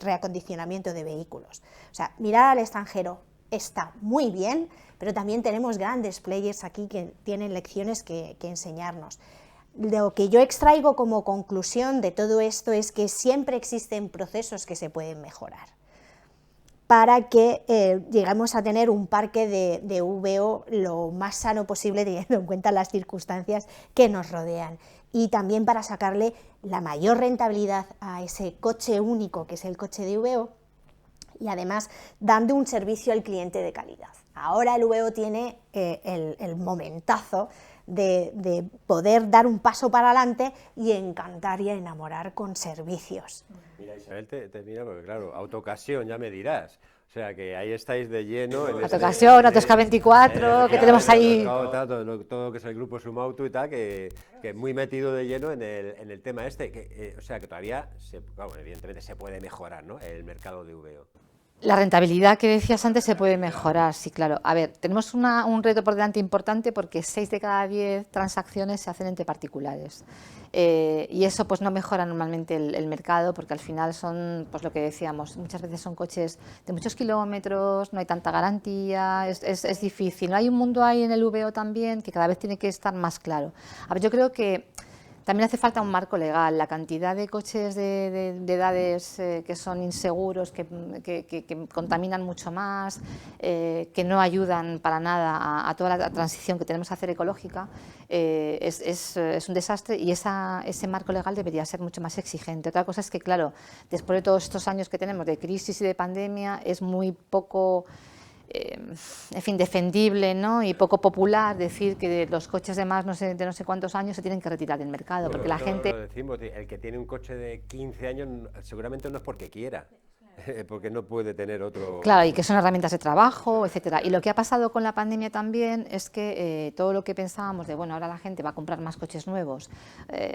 reacondicionamiento de vehículos. O sea, mirar al extranjero está muy bien, pero también tenemos grandes players aquí que tienen lecciones que enseñarnos. Lo que yo extraigo como conclusión de todo esto es que siempre existen procesos que se pueden mejorar. para que lleguemos a tener un parque de VO lo más sano posible, teniendo en cuenta las circunstancias que nos rodean. Y también para sacarle la mayor rentabilidad a ese coche único que es el coche de VO, y además dando un servicio al cliente de calidad. Ahora el VO tiene el momentazo de poder dar un paso para adelante y encantar y enamorar con servicios. Mira, Isabel, te mira porque claro, Autocasión, ya me dirás. O sea, que ahí estáis de lleno. Autocasión, Autoscar 24, que tenemos ahí. Todo lo que es el grupo Sumauto y tal, que muy metido de lleno en el tema este. O sea, que todavía, claro, evidentemente se puede mejorar, ¿no?, el mercado de VO. La rentabilidad que decías antes se puede mejorar, sí, claro. A ver, tenemos un reto por delante importante porque 6 de cada 10 transacciones se hacen entre particulares. Y eso pues no mejora normalmente el mercado porque al final son, pues lo que decíamos, muchas veces son coches de muchos kilómetros, no hay tanta garantía, es difícil. No hay un mundo ahí en el VO también que cada vez tiene que estar más claro. A ver, yo creo que también hace falta un marco legal. La cantidad de coches de edades que son inseguros, que contaminan mucho más, que no ayudan para nada a toda la transición que tenemos que hacer ecológica, es un desastre y ese marco legal debería ser mucho más exigente. Otra cosa es que, claro, después de todos estos años que tenemos de crisis y de pandemia, es muy poco en fin, defendible, ¿no?, y poco popular decir que los coches de más de no sé cuántos años se tienen que retirar del mercado, porque la gente... Lo decimos, el que tiene un coche de 15 años seguramente no es porque quiera, porque no puede tener otro... Claro, y que son herramientas de trabajo, etcétera. Y lo que ha pasado con la pandemia también es que todo lo que pensábamos de, bueno, ahora la gente va a comprar más coches nuevos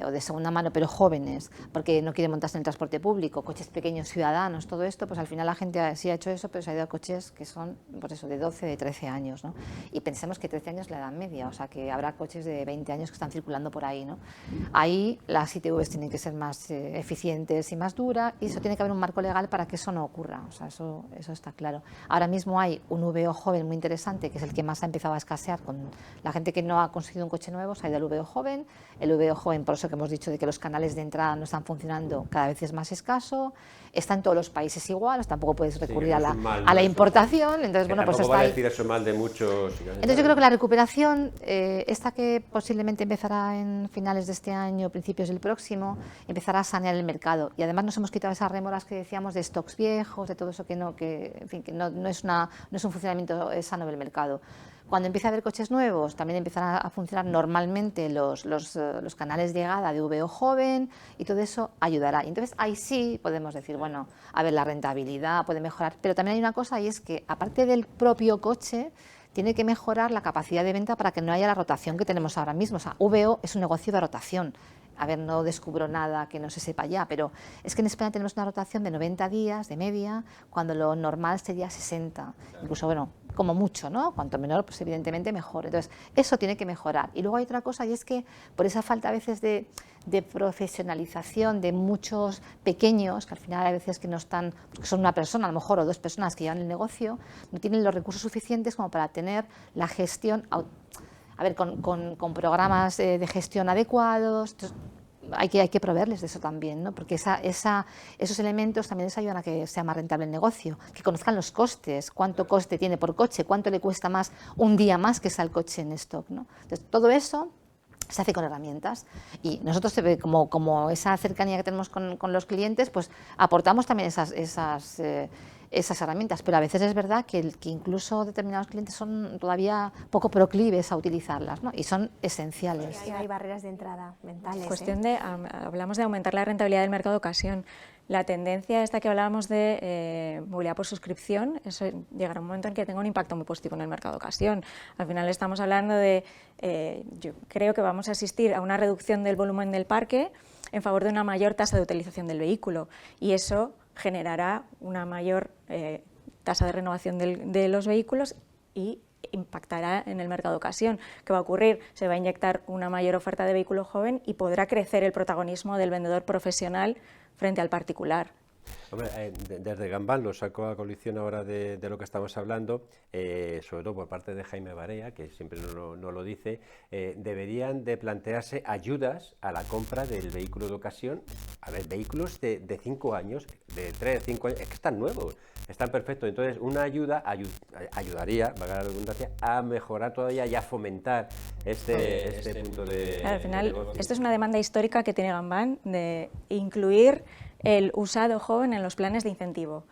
o de segunda mano, pero jóvenes, porque no quiere montarse en el transporte público, coches pequeños, ciudadanos, todo esto, pues al final la gente sí ha hecho eso, pero se ha ido a coches que son, pues eso, de 12, de 13 años, ¿no? Y pensemos que 13 años es la edad media, o sea que habrá coches de 20 años que están circulando por ahí, ¿no? Ahí las ITVs tienen que ser más eficientes y más duras, y eso tiene que haber un marco legal para que eso no ocurra, o sea, eso está claro. Ahora mismo hay un VO joven muy interesante, que es el que más ha empezado a escasear con la gente que no ha conseguido un coche nuevo, se ha ido al VO joven. El VO joven, por eso que hemos dicho de que los canales de entrada no están funcionando, cada vez es más escaso, está en todos los países igual, tampoco puedes recurrir a la importación, entonces bueno, pues está ahí. Decir eso mal de muchos. Entonces yo creo que la recuperación, esta que posiblemente empezará en finales de este año, principios del próximo, empezará a sanear el mercado, y además nos hemos quitado esas rémoras que decíamos de stocks viejos, de todo eso en fin, que no es un funcionamiento sano del mercado. Cuando empiece a haber coches nuevos, también empezarán a funcionar normalmente los canales de llegada de VO joven, y todo eso ayudará. Y entonces ahí sí podemos decir, bueno, a ver, la rentabilidad puede mejorar, pero también hay una cosa, y es que aparte del propio coche, tiene que mejorar la capacidad de venta para que no haya la rotación que tenemos ahora mismo. O sea, VO es un negocio de rotación. A ver, no descubro nada que no se sepa ya, pero es que en España tenemos una rotación de 90 días de media, cuando lo normal sería 60, incluso, bueno, como mucho, ¿no? Cuanto menor, pues evidentemente mejor. Entonces, eso tiene que mejorar. Y luego hay otra cosa, y es que por esa falta a veces de profesionalización de muchos pequeños, que al final hay veces que no están, porque son una persona a lo mejor o 2 personas que llevan el negocio, no tienen los recursos suficientes como para tener la gestión, a ver, con programas de gestión adecuados. Entonces, hay que proveerles de eso también, ¿no? Porque esos elementos también les ayudan a que sea más rentable el negocio, que conozcan los costes, cuánto coste tiene por coche, cuánto le cuesta más un día más que está el coche en stock, ¿no? Entonces, todo eso se hace con herramientas, y nosotros, como esa cercanía que tenemos con los clientes, pues aportamos también esas herramientas, pero a veces es verdad que incluso determinados clientes son todavía poco proclives a utilizarlas, ¿no? Y son esenciales. Hay barreras de entrada mentales. Cuestión de, hablamos de aumentar la rentabilidad del mercado de ocasión. La tendencia esta que hablábamos de movilidad por suscripción, eso llegará un momento en que tenga un impacto muy positivo en el mercado de ocasión. Al final estamos hablando de, yo creo que vamos a asistir a una reducción del volumen del parque en favor de una mayor tasa de utilización del vehículo, y eso generará una mayor tasa de renovación de los vehículos y impactará en el mercado de ocasión. ¿Qué va a ocurrir? Se va a inyectar una mayor oferta de vehículo joven y podrá crecer el protagonismo del vendedor profesional frente al particular. Hombre, desde Gambán lo saco a colación ahora de lo que estamos hablando, sobre todo por parte de Jaime Barea, que siempre no lo dice, deberían de plantearse ayudas a la compra del vehículo de ocasión. A ver, vehículos de 5 años, de 3, 5 años, es que están nuevos, están perfectos. Entonces, una ayuda ayudaría, valga la redundancia, a mejorar todavía y a fomentar este punto de... Claro, al final, esto es una demanda histórica que tiene Gambán de incluir el usado joven en los planes de incentivo,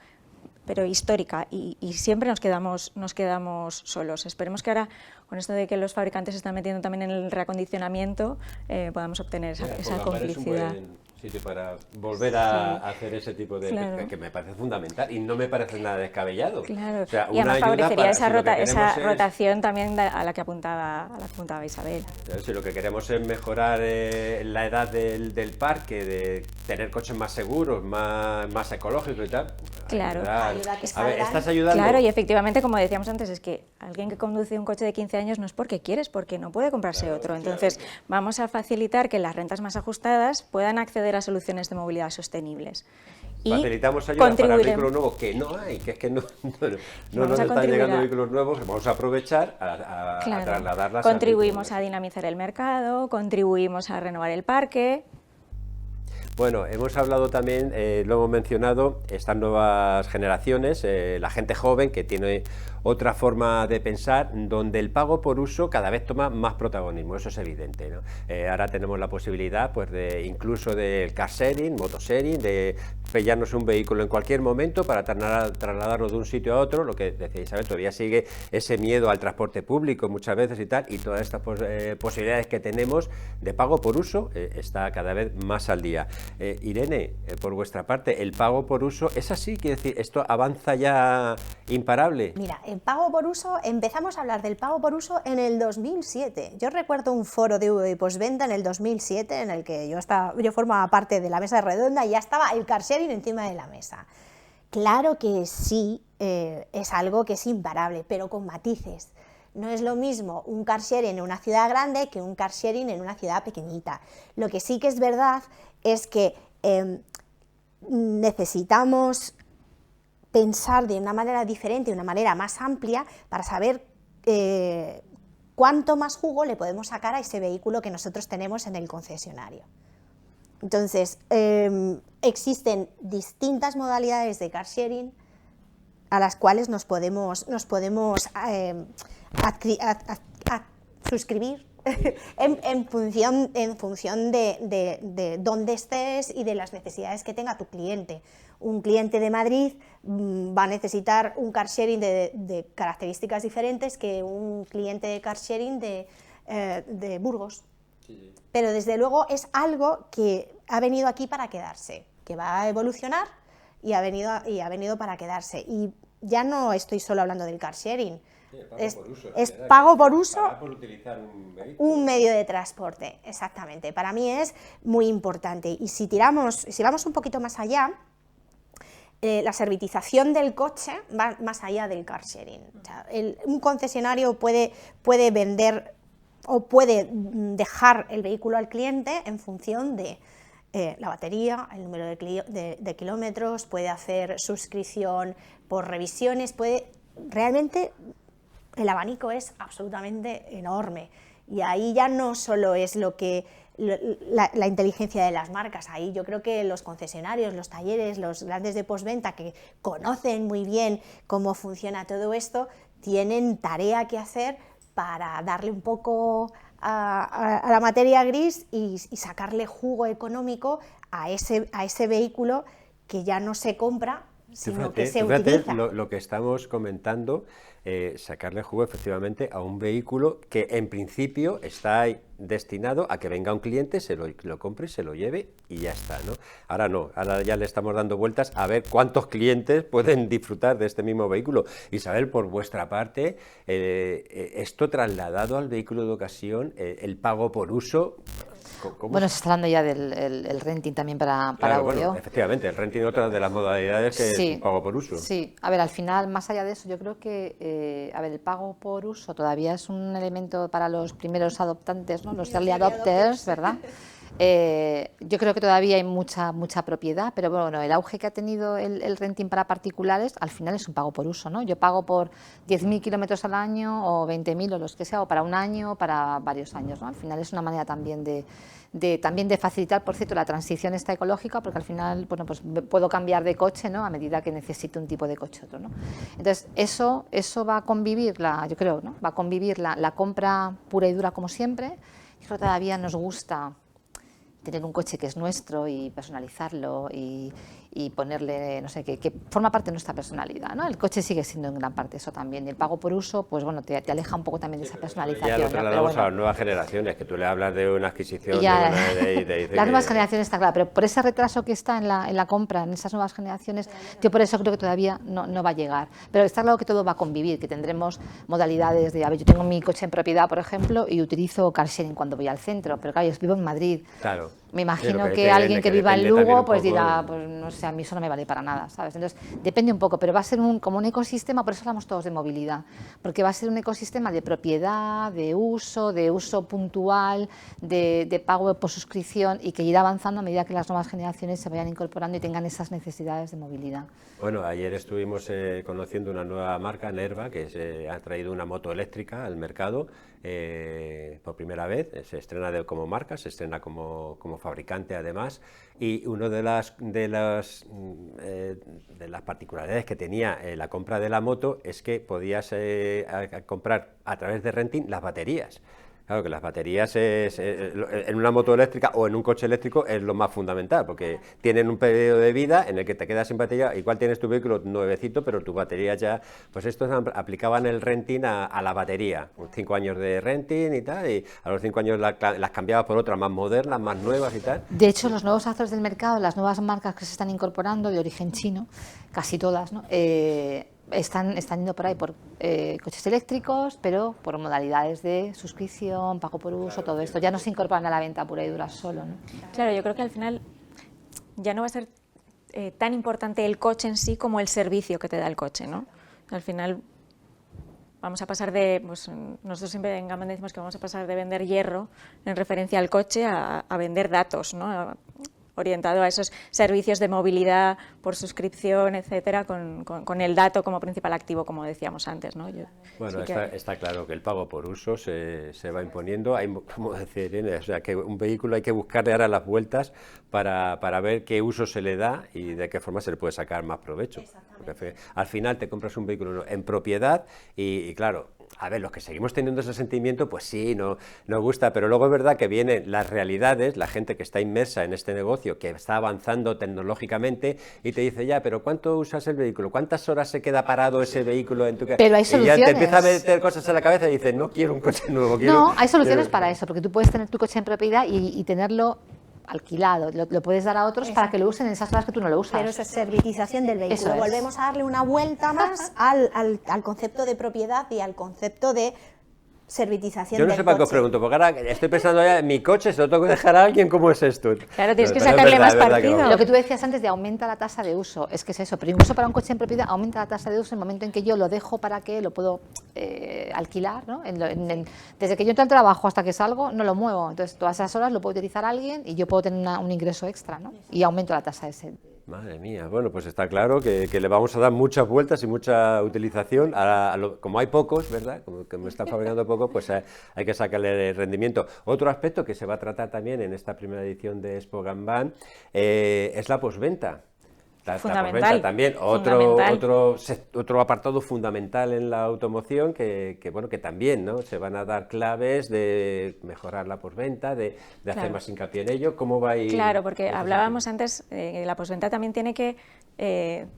pero histórica, y siempre nos quedamos solos. Esperemos que ahora, con esto de que los fabricantes se están metiendo también en el reacondicionamiento, podamos obtener esa complicidad. Es un buen sitio para volver a hacer ese tipo de... Claro. que me parece fundamental y no me parece nada descabellado. Claro, O sea, y además una ayuda favorecería para, esa rotación también a la que apuntaba Isabel. Si lo que queremos es mejorar la edad del parque, de tener coches más seguros, más ecológicos y tal. Claro. Ayuda que A ver, estás ayudando. Claro, y efectivamente, como decíamos antes, es que alguien que conduce un coche de 15 años no es porque quiere, es porque no puede comprarse otro. Entonces, vamos a facilitar que las rentas más ajustadas puedan acceder a soluciones de movilidad sostenibles. Y facilitamos ayuda para vehículos nuevos que no hay, que es que no nos están llegando vehículos nuevos, vamos a aprovechar a trasladarlas. Contribuimos a dinamizar el mercado, contribuimos a renovar el parque. Bueno, hemos hablado también, lo hemos mencionado, estas nuevas generaciones, la gente joven que tiene otra forma de pensar, donde el pago por uso cada vez toma más protagonismo, eso es evidente, ¿no? Ahora tenemos la posibilidad, pues, incluso del car sharing, motosharing, de pillarnos un vehículo en cualquier momento para trasladarlo de un sitio a otro. Lo que decía Isabel, todavía sigue ese miedo al transporte público muchas veces y tal, y todas estas posibilidades que tenemos de pago por uso está cada vez más al día. Irene, por vuestra parte, ¿el pago por uso es así? Quiere decir, ¿esto avanza ya imparable? Mira, el pago por uso, empezamos a hablar del pago por uso en el 2007. Yo recuerdo un foro de postventa en el 2007 en el que yo formaba parte de la mesa redonda y ya estaba el car sharing encima de la mesa. Claro que sí, es algo que es imparable, pero con matices. No es lo mismo un car sharing en una ciudad grande que un car sharing en una ciudad pequeñita. Lo que sí que es verdad es que necesitamos pensar de una manera diferente, de una manera más amplia, para saber cuánto más jugo le podemos sacar a ese vehículo que nosotros tenemos en el concesionario. Entonces, existen distintas modalidades de car sharing a las cuales nos podemos suscribir en función de dónde estés y de las necesidades que tenga tu cliente. Un cliente de Madrid va a necesitar un car sharing de características diferentes que un cliente de car sharing de Burgos. Sí. Pero desde luego es algo que ha venido aquí para quedarse, que va a evolucionar y ha venido para quedarse. Y ya no estoy solo hablando del car sharing. Es pago por uso, por utilizar un medio de transporte, exactamente. Para mí es muy importante. Y si vamos un poquito más allá, la servitización del coche va más allá del car sharing. O sea, un concesionario puede vender o puede dejar el vehículo al cliente en función de la batería, el número de kilómetros, puede hacer suscripción por revisiones, realmente el abanico es absolutamente enorme. Y ahí ya no solo es la inteligencia de las marcas, ahí yo creo que los concesionarios, los talleres, los grandes de postventa que conocen muy bien cómo funciona todo esto, tienen tarea que hacer para darle un poco a la materia gris y sacarle jugo económico a ese vehículo que ya no se compra, sino que se utiliza. Lo que estamos comentando, sacarle jugo efectivamente a un vehículo que en principio está destinado a que venga un cliente, se lo compre, se lo lleve y ya está, ¿no? Ahora no, ahora ya le estamos dando vueltas a ver cuántos clientes pueden disfrutar de este mismo vehículo. Isabel, por vuestra parte, esto trasladado al vehículo de ocasión, el pago por uso... Bueno, se está hablando ya del renting también para claro, Voleo. Bueno, efectivamente, el renting es otra de las modalidades que sí, es pago por uso. Sí, a ver, al final, más allá de eso, yo creo que el pago por uso todavía es un elemento para los primeros adoptantes, ¿no? Los early adopters, ¿verdad? Yo creo que todavía hay mucha propiedad, pero bueno, el auge que ha tenido el renting para particulares al final es un pago por uso, ¿no? Yo pago por 10.000 kilómetros al año o 20.000 o los que sea, o para un año o para varios años, ¿no? Al final es una manera también de facilitar, por cierto, la transición esta ecológica, porque al final, bueno, pues puedo cambiar de coche, ¿no? A medida que necesito un tipo de coche otro, ¿no? Entonces, eso va a convivir, yo creo, ¿no? Va a convivir la compra pura y dura como siempre. Yo creo que todavía nos gusta tener un coche que es nuestro y personalizarlo y ponerle, no sé, que forma parte de nuestra personalidad, ¿no? El coche sigue siendo en gran parte eso también, y el pago por uso, pues bueno, te aleja un poco también de esa personalización. Ya lo trasladamos bueno, a las nuevas generaciones, que tú le hablas de una adquisición ya, las nuevas que... generaciones está claro, pero por ese retraso que está en la compra, en esas nuevas generaciones, yo por eso creo que todavía no va a llegar. Pero está claro que todo va a convivir, que tendremos modalidades de, a ver, yo tengo mi coche en propiedad, por ejemplo, y utilizo car sharing cuando voy al centro, pero claro, yo vivo en Madrid. Claro. Me imagino Sí, que alguien que viva en Lugo pues dirá, de... pues no sé, a mí eso no me vale para nada, ¿sabes? Entonces, depende un poco, pero va a ser como un ecosistema, por eso hablamos todos de movilidad, porque va a ser un ecosistema de propiedad, de uso puntual, de pago por suscripción, y que irá avanzando a medida que las nuevas generaciones se vayan incorporando y tengan esas necesidades de movilidad. Bueno, ayer estuvimos conociendo una nueva marca, Nerva, que ha traído una moto eléctrica al mercado por primera vez. Se estrena como marca, se estrena como fabricante además, y una de las particularidades que tenía la compra de la moto es que podías comprar a través de renting las baterías. Claro que las baterías en una moto eléctrica o en un coche eléctrico es lo más fundamental, porque tienen un periodo de vida en el que te quedas sin batería. Igual tienes tu vehículo nuevecito, pero tu batería ya... Pues estos aplicaban el renting a la batería, 5 años de renting y tal, y a los 5 años las cambiabas por otras más modernas, más nuevas y tal. De hecho, los nuevos actores del mercado, las nuevas marcas que se están incorporando de origen chino, casi todas, ¿no? Están yendo por ahí por coches eléctricos, pero por modalidades de suscripción, pago por uso, todo esto. Ya no se incorporan a la venta pura y dura solo, ¿no? Claro, yo creo que al final ya no va a ser tan importante el coche en sí como el servicio que te da el coche, ¿no? Al final vamos a pasar pues nosotros siempre en Gamban decimos que vamos a pasar de vender hierro en referencia al coche a vender datos, ¿no? Orientado a esos servicios de movilidad por suscripción, etcétera, con el dato como principal activo, como decíamos antes, ¿no? Bueno, está claro que el pago por uso se va imponiendo. Hay, como decía Irene, o sea, que un vehículo hay que buscarle ahora las vueltas para ver qué uso se le da y de qué forma se le puede sacar más provecho. Porque al final te compras un vehículo en propiedad y claro, a ver, los que seguimos teniendo ese sentimiento, pues sí, nos gusta, pero luego es verdad que vienen las realidades, la gente que está inmersa en este negocio, que está avanzando tecnológicamente y te dice, ya, pero ¿cuánto usas el vehículo? ¿Cuántas horas se queda parado ese vehículo en tu casa? Pero hay soluciones. Y ya te empieza a meter cosas en la cabeza y dices, no quiero un coche nuevo. No, hay soluciones para eso, porque tú puedes tener tu coche en propiedad y tenerlo alquilado, lo puedes dar a otros para que lo usen en esas horas que tú no lo usas. Pero eso es servitización del vehículo. Eso es. Volvemos a darle una vuelta más al concepto de propiedad y al concepto de servitización del coche. Yo no sé para qué os pregunto, porque ahora estoy pensando ya en mi coche, se lo tengo que dejar a alguien, ¿cómo es esto? Claro, tienes que sacarle más partido. Lo que tú decías antes de aumenta la tasa de uso, es que es eso, pero incluso para un coche en propiedad aumenta la tasa de uso en el momento en que yo lo dejo para que lo puedo alquilar, ¿no? Desde que yo entro al trabajo hasta que salgo, no lo muevo, entonces todas esas horas lo puede utilizar alguien y yo puedo tener un ingreso extra, ¿no? Y aumento la tasa ese. Madre mía, bueno, pues está claro que le vamos a dar muchas vueltas y mucha utilización. Como hay pocos, ¿verdad? Como están fabricando poco, pues hay que sacarle el rendimiento. Otro aspecto que se va a tratar también en esta primera edición de Expo Gamban es la postventa. La postventa también, otro apartado fundamental en la automoción que también, ¿no? Se van a dar claves de mejorar la postventa, de hacer más hincapié en ello. ¿Cómo va a ir? Claro, porque hablábamos antes, la postventa también tiene que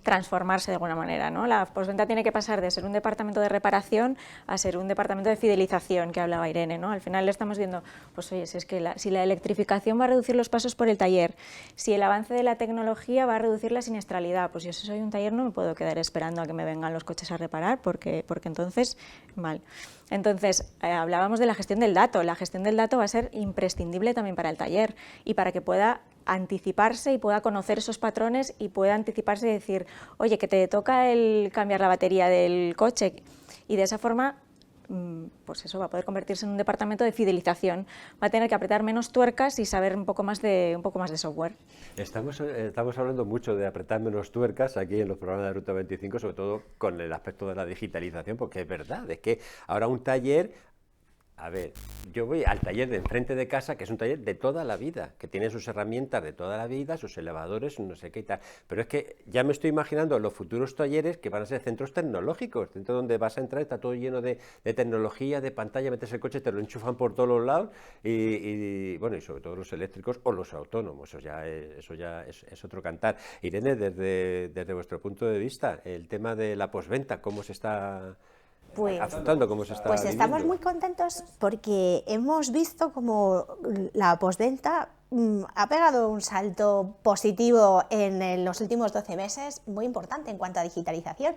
transformarse de alguna manera, ¿no? La postventa tiene que pasar de ser un departamento de reparación a ser un departamento de fidelización, que hablaba Irene, ¿no? Al final le estamos viendo, pues oye, si la electrificación va a reducir los pasos por el taller, si el avance de la tecnología va a reducir la siniestralidad, pues yo si soy un taller no me puedo quedar esperando a que me vengan los coches a reparar, porque entonces, mal. Entonces, hablábamos de la gestión del dato. La gestión del dato va a ser imprescindible también para el taller y para que pueda anticiparse y pueda conocer esos patrones y pueda anticiparse y decir, oye, que te toca el cambiar la batería del coche, y de esa forma pues eso, va a poder convertirse en un departamento de fidelización. Va a tener que apretar menos tuercas y saber un poco más de software. Estamos hablando mucho de apretar menos tuercas aquí en los programas de Ruta 25, sobre todo con el aspecto de la digitalización, porque es verdad, es que ahora un taller... A ver, yo voy al taller de enfrente de casa, que es un taller de toda la vida, que tiene sus herramientas de toda la vida, sus elevadores, no sé qué y tal. Pero es que ya me estoy imaginando los futuros talleres que van a ser centros tecnológicos, dentro donde vas a entrar, está todo lleno de tecnología, de pantalla, metes el coche, te lo enchufan por todos los lados bueno, y sobre todo los eléctricos o los autónomos, eso ya es otro cantar. Irene, desde vuestro punto de vista, el tema de la postventa, ¿cómo se está... afrontando, cómo se está Pues estamos viviendo? muy contentos porque hemos visto como la postventa ha pegado un salto positivo en los últimos 12 meses, muy importante en cuanto a digitalización.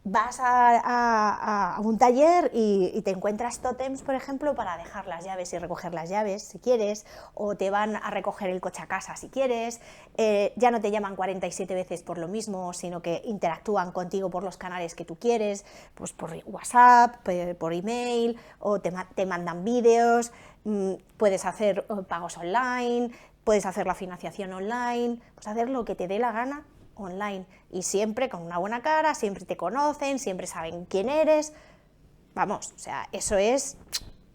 Vas a un taller y te encuentras tótems, por ejemplo, para dejar las llaves y recoger las llaves si quieres, o te van a recoger el coche a casa si quieres, ya no te llaman 47 veces por lo mismo, sino que interactúan contigo por los canales que tú quieres, pues por WhatsApp, por email, o te mandan vídeos, puedes hacer pagos online, puedes hacer la financiación online, puedes hacer lo que te dé la gana online, y siempre con una buena cara, siempre te conocen, siempre saben quién eres. Vamos, o sea, eso es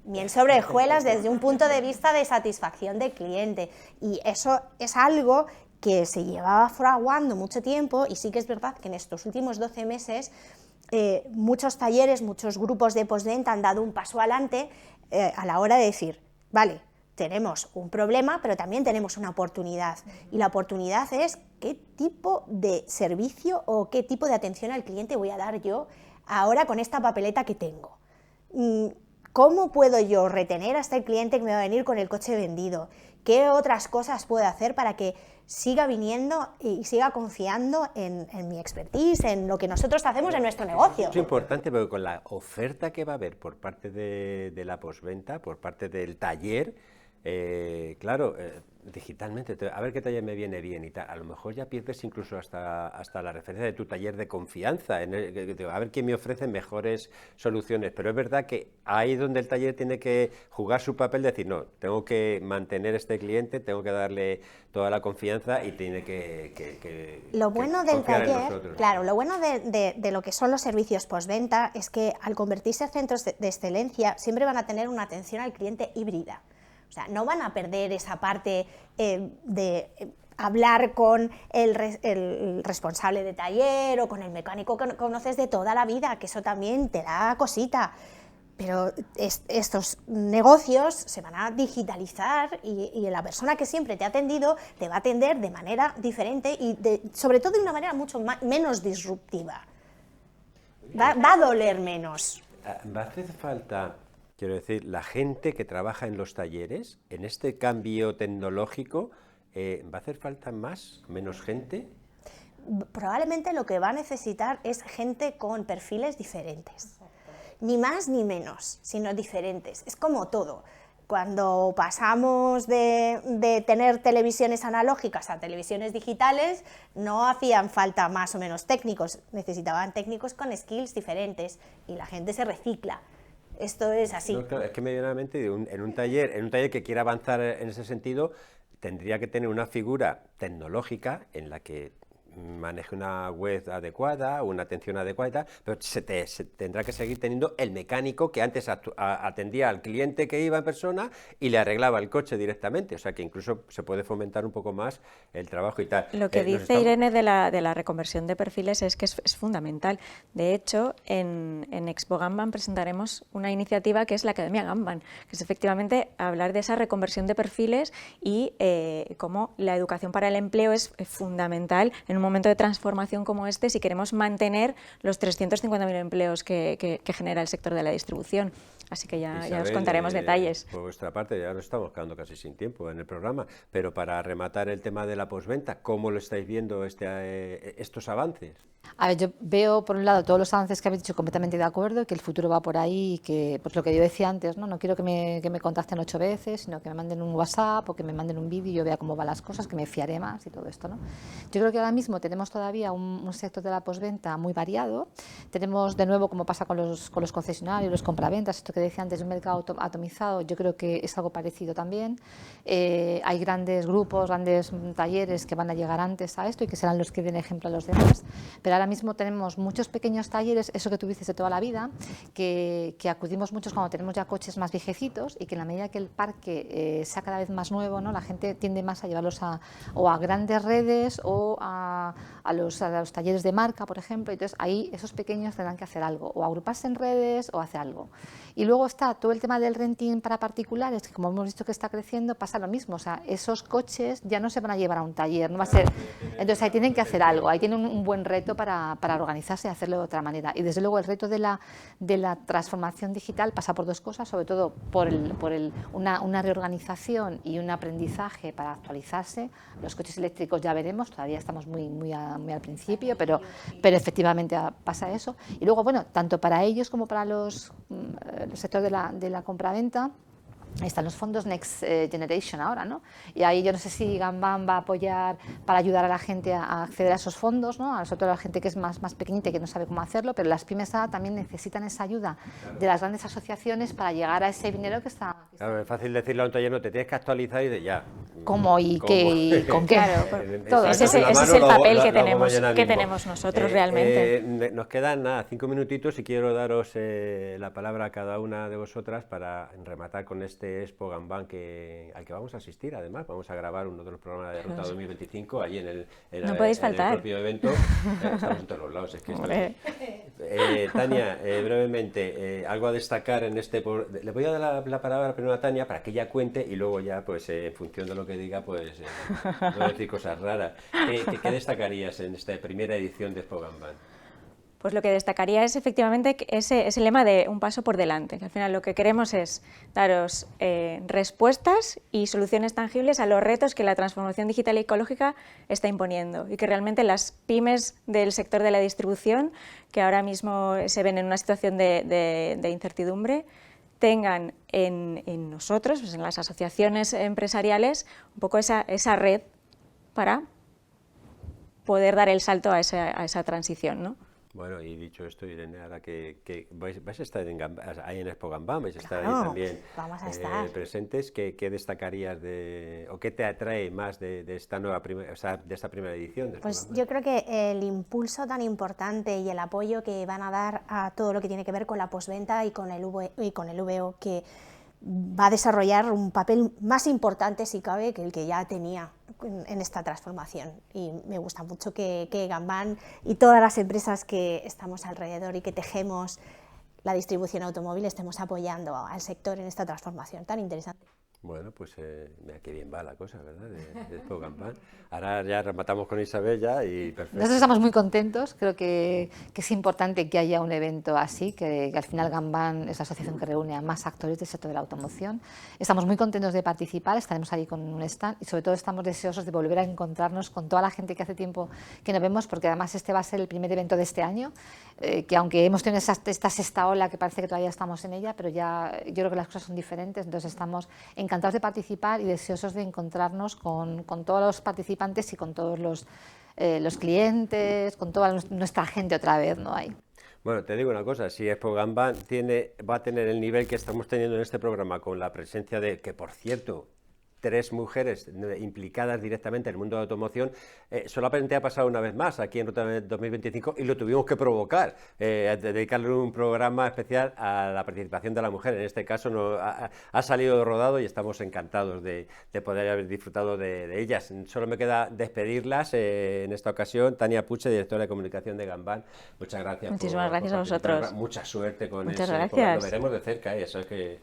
miel sobre hojuelas desde un punto de vista de satisfacción del cliente, y eso es algo que se llevaba fraguando mucho tiempo, y sí que es verdad que en estos últimos 12 meses muchos talleres, muchos grupos de postventa han dado un paso adelante a la hora de decir, vale, tenemos un problema, pero también tenemos una oportunidad, y la oportunidad es qué tipo de servicio o qué tipo de atención al cliente voy a dar yo ahora con esta papeleta que tengo. ¿Cómo puedo yo retener a este cliente que me va a venir con el coche vendido? ¿Qué otras cosas puedo hacer para que siga viniendo y siga confiando en mi expertise, en lo que nosotros hacemos en nuestro negocio? Es importante, porque con la oferta que va a haber por parte de la postventa, por parte del taller, claro, digitalmente, a ver qué taller me viene bien y tal, a lo mejor ya pierdes incluso hasta la referencia de tu taller de confianza, a ver quién me ofrece mejores soluciones, pero es verdad que ahí es donde el taller tiene que jugar su papel, decir, no, tengo que mantener este cliente, tengo que darle toda la confianza y tiene que lo bueno del confiar en taller, nosotros. claro, lo bueno de lo que son los servicios postventa es que al convertirse en centros de excelencia siempre van a tener una atención al cliente híbrida. O sea, no van a perder esa parte de hablar con el responsable de taller o con el mecánico que conoces de toda la vida, que eso también te da cosita. Pero estos negocios se van a digitalizar y la persona que siempre te ha atendido te va a atender de manera diferente y sobre todo de una manera mucho menos disruptiva. Va a doler menos. ¿Va a hacer falta, quiero decir, la gente que trabaja en los talleres, en este cambio tecnológico, va a hacer falta menos gente? Probablemente lo que va a necesitar es gente con perfiles diferentes. Ni más ni menos, sino diferentes. Es como todo. Cuando pasamos de tener televisiones analógicas a televisiones digitales, no hacían falta más o menos técnicos, necesitaban técnicos con skills diferentes, y la gente se recicla. Esto es así. No, claro, es que medianamente en un taller que quiera avanzar en ese sentido, tendría que tener una figura tecnológica en la que maneje una web adecuada, una atención adecuada, pero se tendrá que seguir teniendo el mecánico que antes atendía al cliente que iba en persona y le arreglaba el coche directamente, o sea que incluso se puede fomentar un poco más el trabajo y tal. Lo que dice Irene de la reconversión de perfiles es que es fundamental. De hecho, en Expo Kanban presentaremos una iniciativa que es la Academia Kanban, que es efectivamente hablar de esa reconversión de perfiles y cómo la educación para el empleo es fundamental en un momento de transformación como este, si queremos mantener los 350.000 empleos que genera el sector de la distribución. Así que ya os contaremos detalles. Por vuestra parte, ya nos estamos quedando casi sin tiempo en el programa, pero para rematar el tema de la postventa, ¿cómo lo estáis viendo estos avances? A ver, yo veo, por un lado, todos los avances que habéis dicho completamente de acuerdo, que el futuro va por ahí y que, pues lo que yo decía antes, no quiero que me contacten 8 veces, sino que me manden un WhatsApp o que me manden un vídeo y yo vea cómo van las cosas, que me fiaré más y todo esto, ¿no? Yo creo que ahora mismo mismo tenemos todavía un sector de la postventa muy variado. Tenemos, de nuevo, como pasa con los concesionarios, los compraventas, esto que decía antes, un mercado atomizado, yo creo que es algo parecido también. Hay grandes grupos, grandes talleres que van a llegar antes a esto y que serán los que den ejemplo a los demás, pero ahora mismo tenemos muchos pequeños talleres, eso que tú dices de toda la vida, que acudimos muchos cuando tenemos ya coches más viejecitos y que en la medida que el parque sea cada vez más nuevo, ¿no? La gente tiende más a llevarlos a grandes redes o a los talleres de marca, por ejemplo. Entonces ahí esos pequeños tendrán que hacer algo, o agruparse en redes o hacer algo. Y luego está todo el tema del renting para particulares, que como hemos visto que está creciendo, pasa lo mismo. O sea, esos coches ya no se van a llevar a un taller, no va a ser. Entonces ahí tienen que hacer algo, ahí tienen un buen reto para organizarse y hacerlo de otra manera. Y desde luego el reto de la transformación digital pasa por dos cosas, sobre todo por una reorganización y un aprendizaje para actualizarse. Los coches eléctricos ya veremos, todavía estamos muy al principio, pero efectivamente pasa eso. Y luego, bueno, tanto para ellos como para el sector de la compraventa, están los fondos Next Generation ahora, ¿no? Y ahí yo no sé si Ganbam va a apoyar para ayudar a la gente a acceder a esos fondos, ¿no? Sobre todo a la gente que es más pequeñita y que no sabe cómo hacerlo, pero las pymes ahora también necesitan esa ayuda de las grandes asociaciones para llegar a ese dinero que está... Claro, es fácil decirlo a un taller, no te tienes que actualizar y de ya. ¿Cómo y qué? ¿Con qué? Claro, todo. Ese es el papel que tenemos nosotros realmente. Nos quedan 5 minutitos y quiero daros la palabra a cada una de vosotras para rematar con este Expo Ganbam al que vamos a asistir. Además, vamos a grabar uno de los programas de Ruta 2025 allí en el propio evento. Estamos en todos los lados. Es que Tania, brevemente, algo a destacar en este... Le voy a dar la palabra primero a Tania para que ella cuente y luego ya, pues, en función de lo que diga, pues, no voy a decir cosas raras. ¿Qué destacarías en esta primera edición de Expo Ganbam? Pues lo que destacaría es efectivamente ese lema de un paso por delante, que al final lo que queremos es daros respuestas y soluciones tangibles a los retos que la transformación digital y ecológica está imponiendo y que realmente las pymes del sector de la distribución, que ahora mismo se ven en una situación de incertidumbre, tengan en nosotros, pues en las asociaciones empresariales, un poco esa red para poder dar el salto a esa transición, ¿no? Bueno, y dicho esto, Irene, ahora que vais a estar ahí en Expo Ganbam, vais a estar Claro, ahí también vamos a estar. presentes, ¿qué destacarías o qué te atrae más de esta de esta primera edición? Pues yo creo que el impulso tan importante y el apoyo que van a dar a todo lo que tiene que ver con la postventa y con el VO, que va a desarrollar un papel más importante, si cabe, que el que ya tenía en esta transformación. Y me gusta mucho que Ganbam y todas las empresas que estamos alrededor y que tejemos la distribución automóvil estemos apoyando al sector en esta transformación tan interesante. Bueno, pues mira qué bien va la cosa, ¿verdad? De Expo Ganbam. Ahora ya rematamos con Isabel ya y perfecto. Nosotros estamos muy contentos, creo que es importante que haya un evento así, que al final Ganbam es la asociación que reúne a más actores del sector de la automoción. Estamos muy contentos de participar, estaremos ahí con un stand y sobre todo estamos deseosos de volver a encontrarnos con toda la gente que hace tiempo que nos vemos, porque además este va a ser el primer evento de este año, que aunque hemos tenido esta sexta ola que parece que todavía estamos en ella, pero ya yo creo que las cosas son diferentes, entonces estamos encantados de participar y deseosos de encontrarnos con todos los participantes y con todos los clientes, con toda nuestra gente otra vez, ¿no? Hay. Bueno, te digo una cosa, si Expo Ganbam va a tener el nivel que estamos teniendo en este programa con la presencia de, que por cierto, 3 mujeres implicadas directamente en el mundo de la automoción, solamente ha pasado una vez más aquí en Ruta 2025 y lo tuvimos que provocar, dedicarle un programa especial a la participación de la mujer. En este caso ha salido rodado y estamos encantados de poder haber disfrutado de ellas. Solo me queda despedirlas en esta ocasión. Tania Puche, directora de comunicación de Ganbam, muchas gracias. Muchísimas gracias a vosotros. Mucha suerte con eso. Muchas gracias. Lo veremos de cerca, eso es que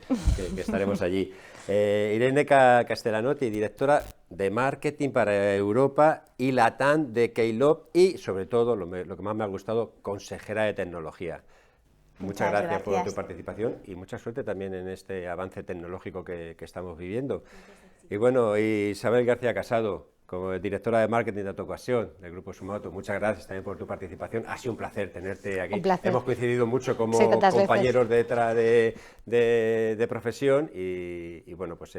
estaremos allí. Irene Castellanotti, directora de marketing para Europa y Latam de Keylop y, sobre todo, lo que más me ha gustado, consejera de tecnología. Muchas gracias por tu participación y mucha suerte también en este avance tecnológico que estamos viviendo. Y bueno, Isabel García Casado, como directora de marketing de Autoocasión del Grupo Sumoto. Muchas gracias también por tu participación. Ha sido un placer tenerte aquí. Un placer. Hemos coincidido mucho como Sí, tantas compañeros de profesión y bueno, pues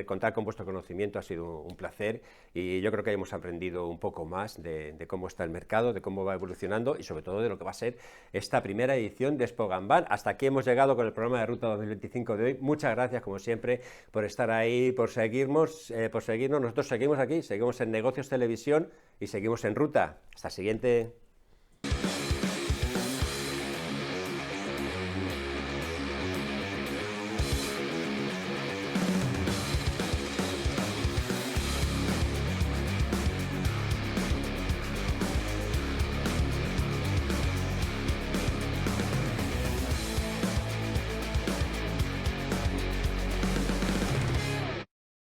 contar con vuestro conocimiento ha sido un placer y yo creo que hemos aprendido un poco más de cómo está el mercado, de cómo va evolucionando y sobre todo de lo que va a ser esta primera edición de Expo Ganbán. Hasta aquí hemos llegado con el programa de Ruta 2025 de hoy. Muchas gracias, como siempre, por estar ahí, por seguirnos. Nosotros seguimos aquí, seguimos en Negocios Televisión y seguimos en Ruta. Hasta el siguiente.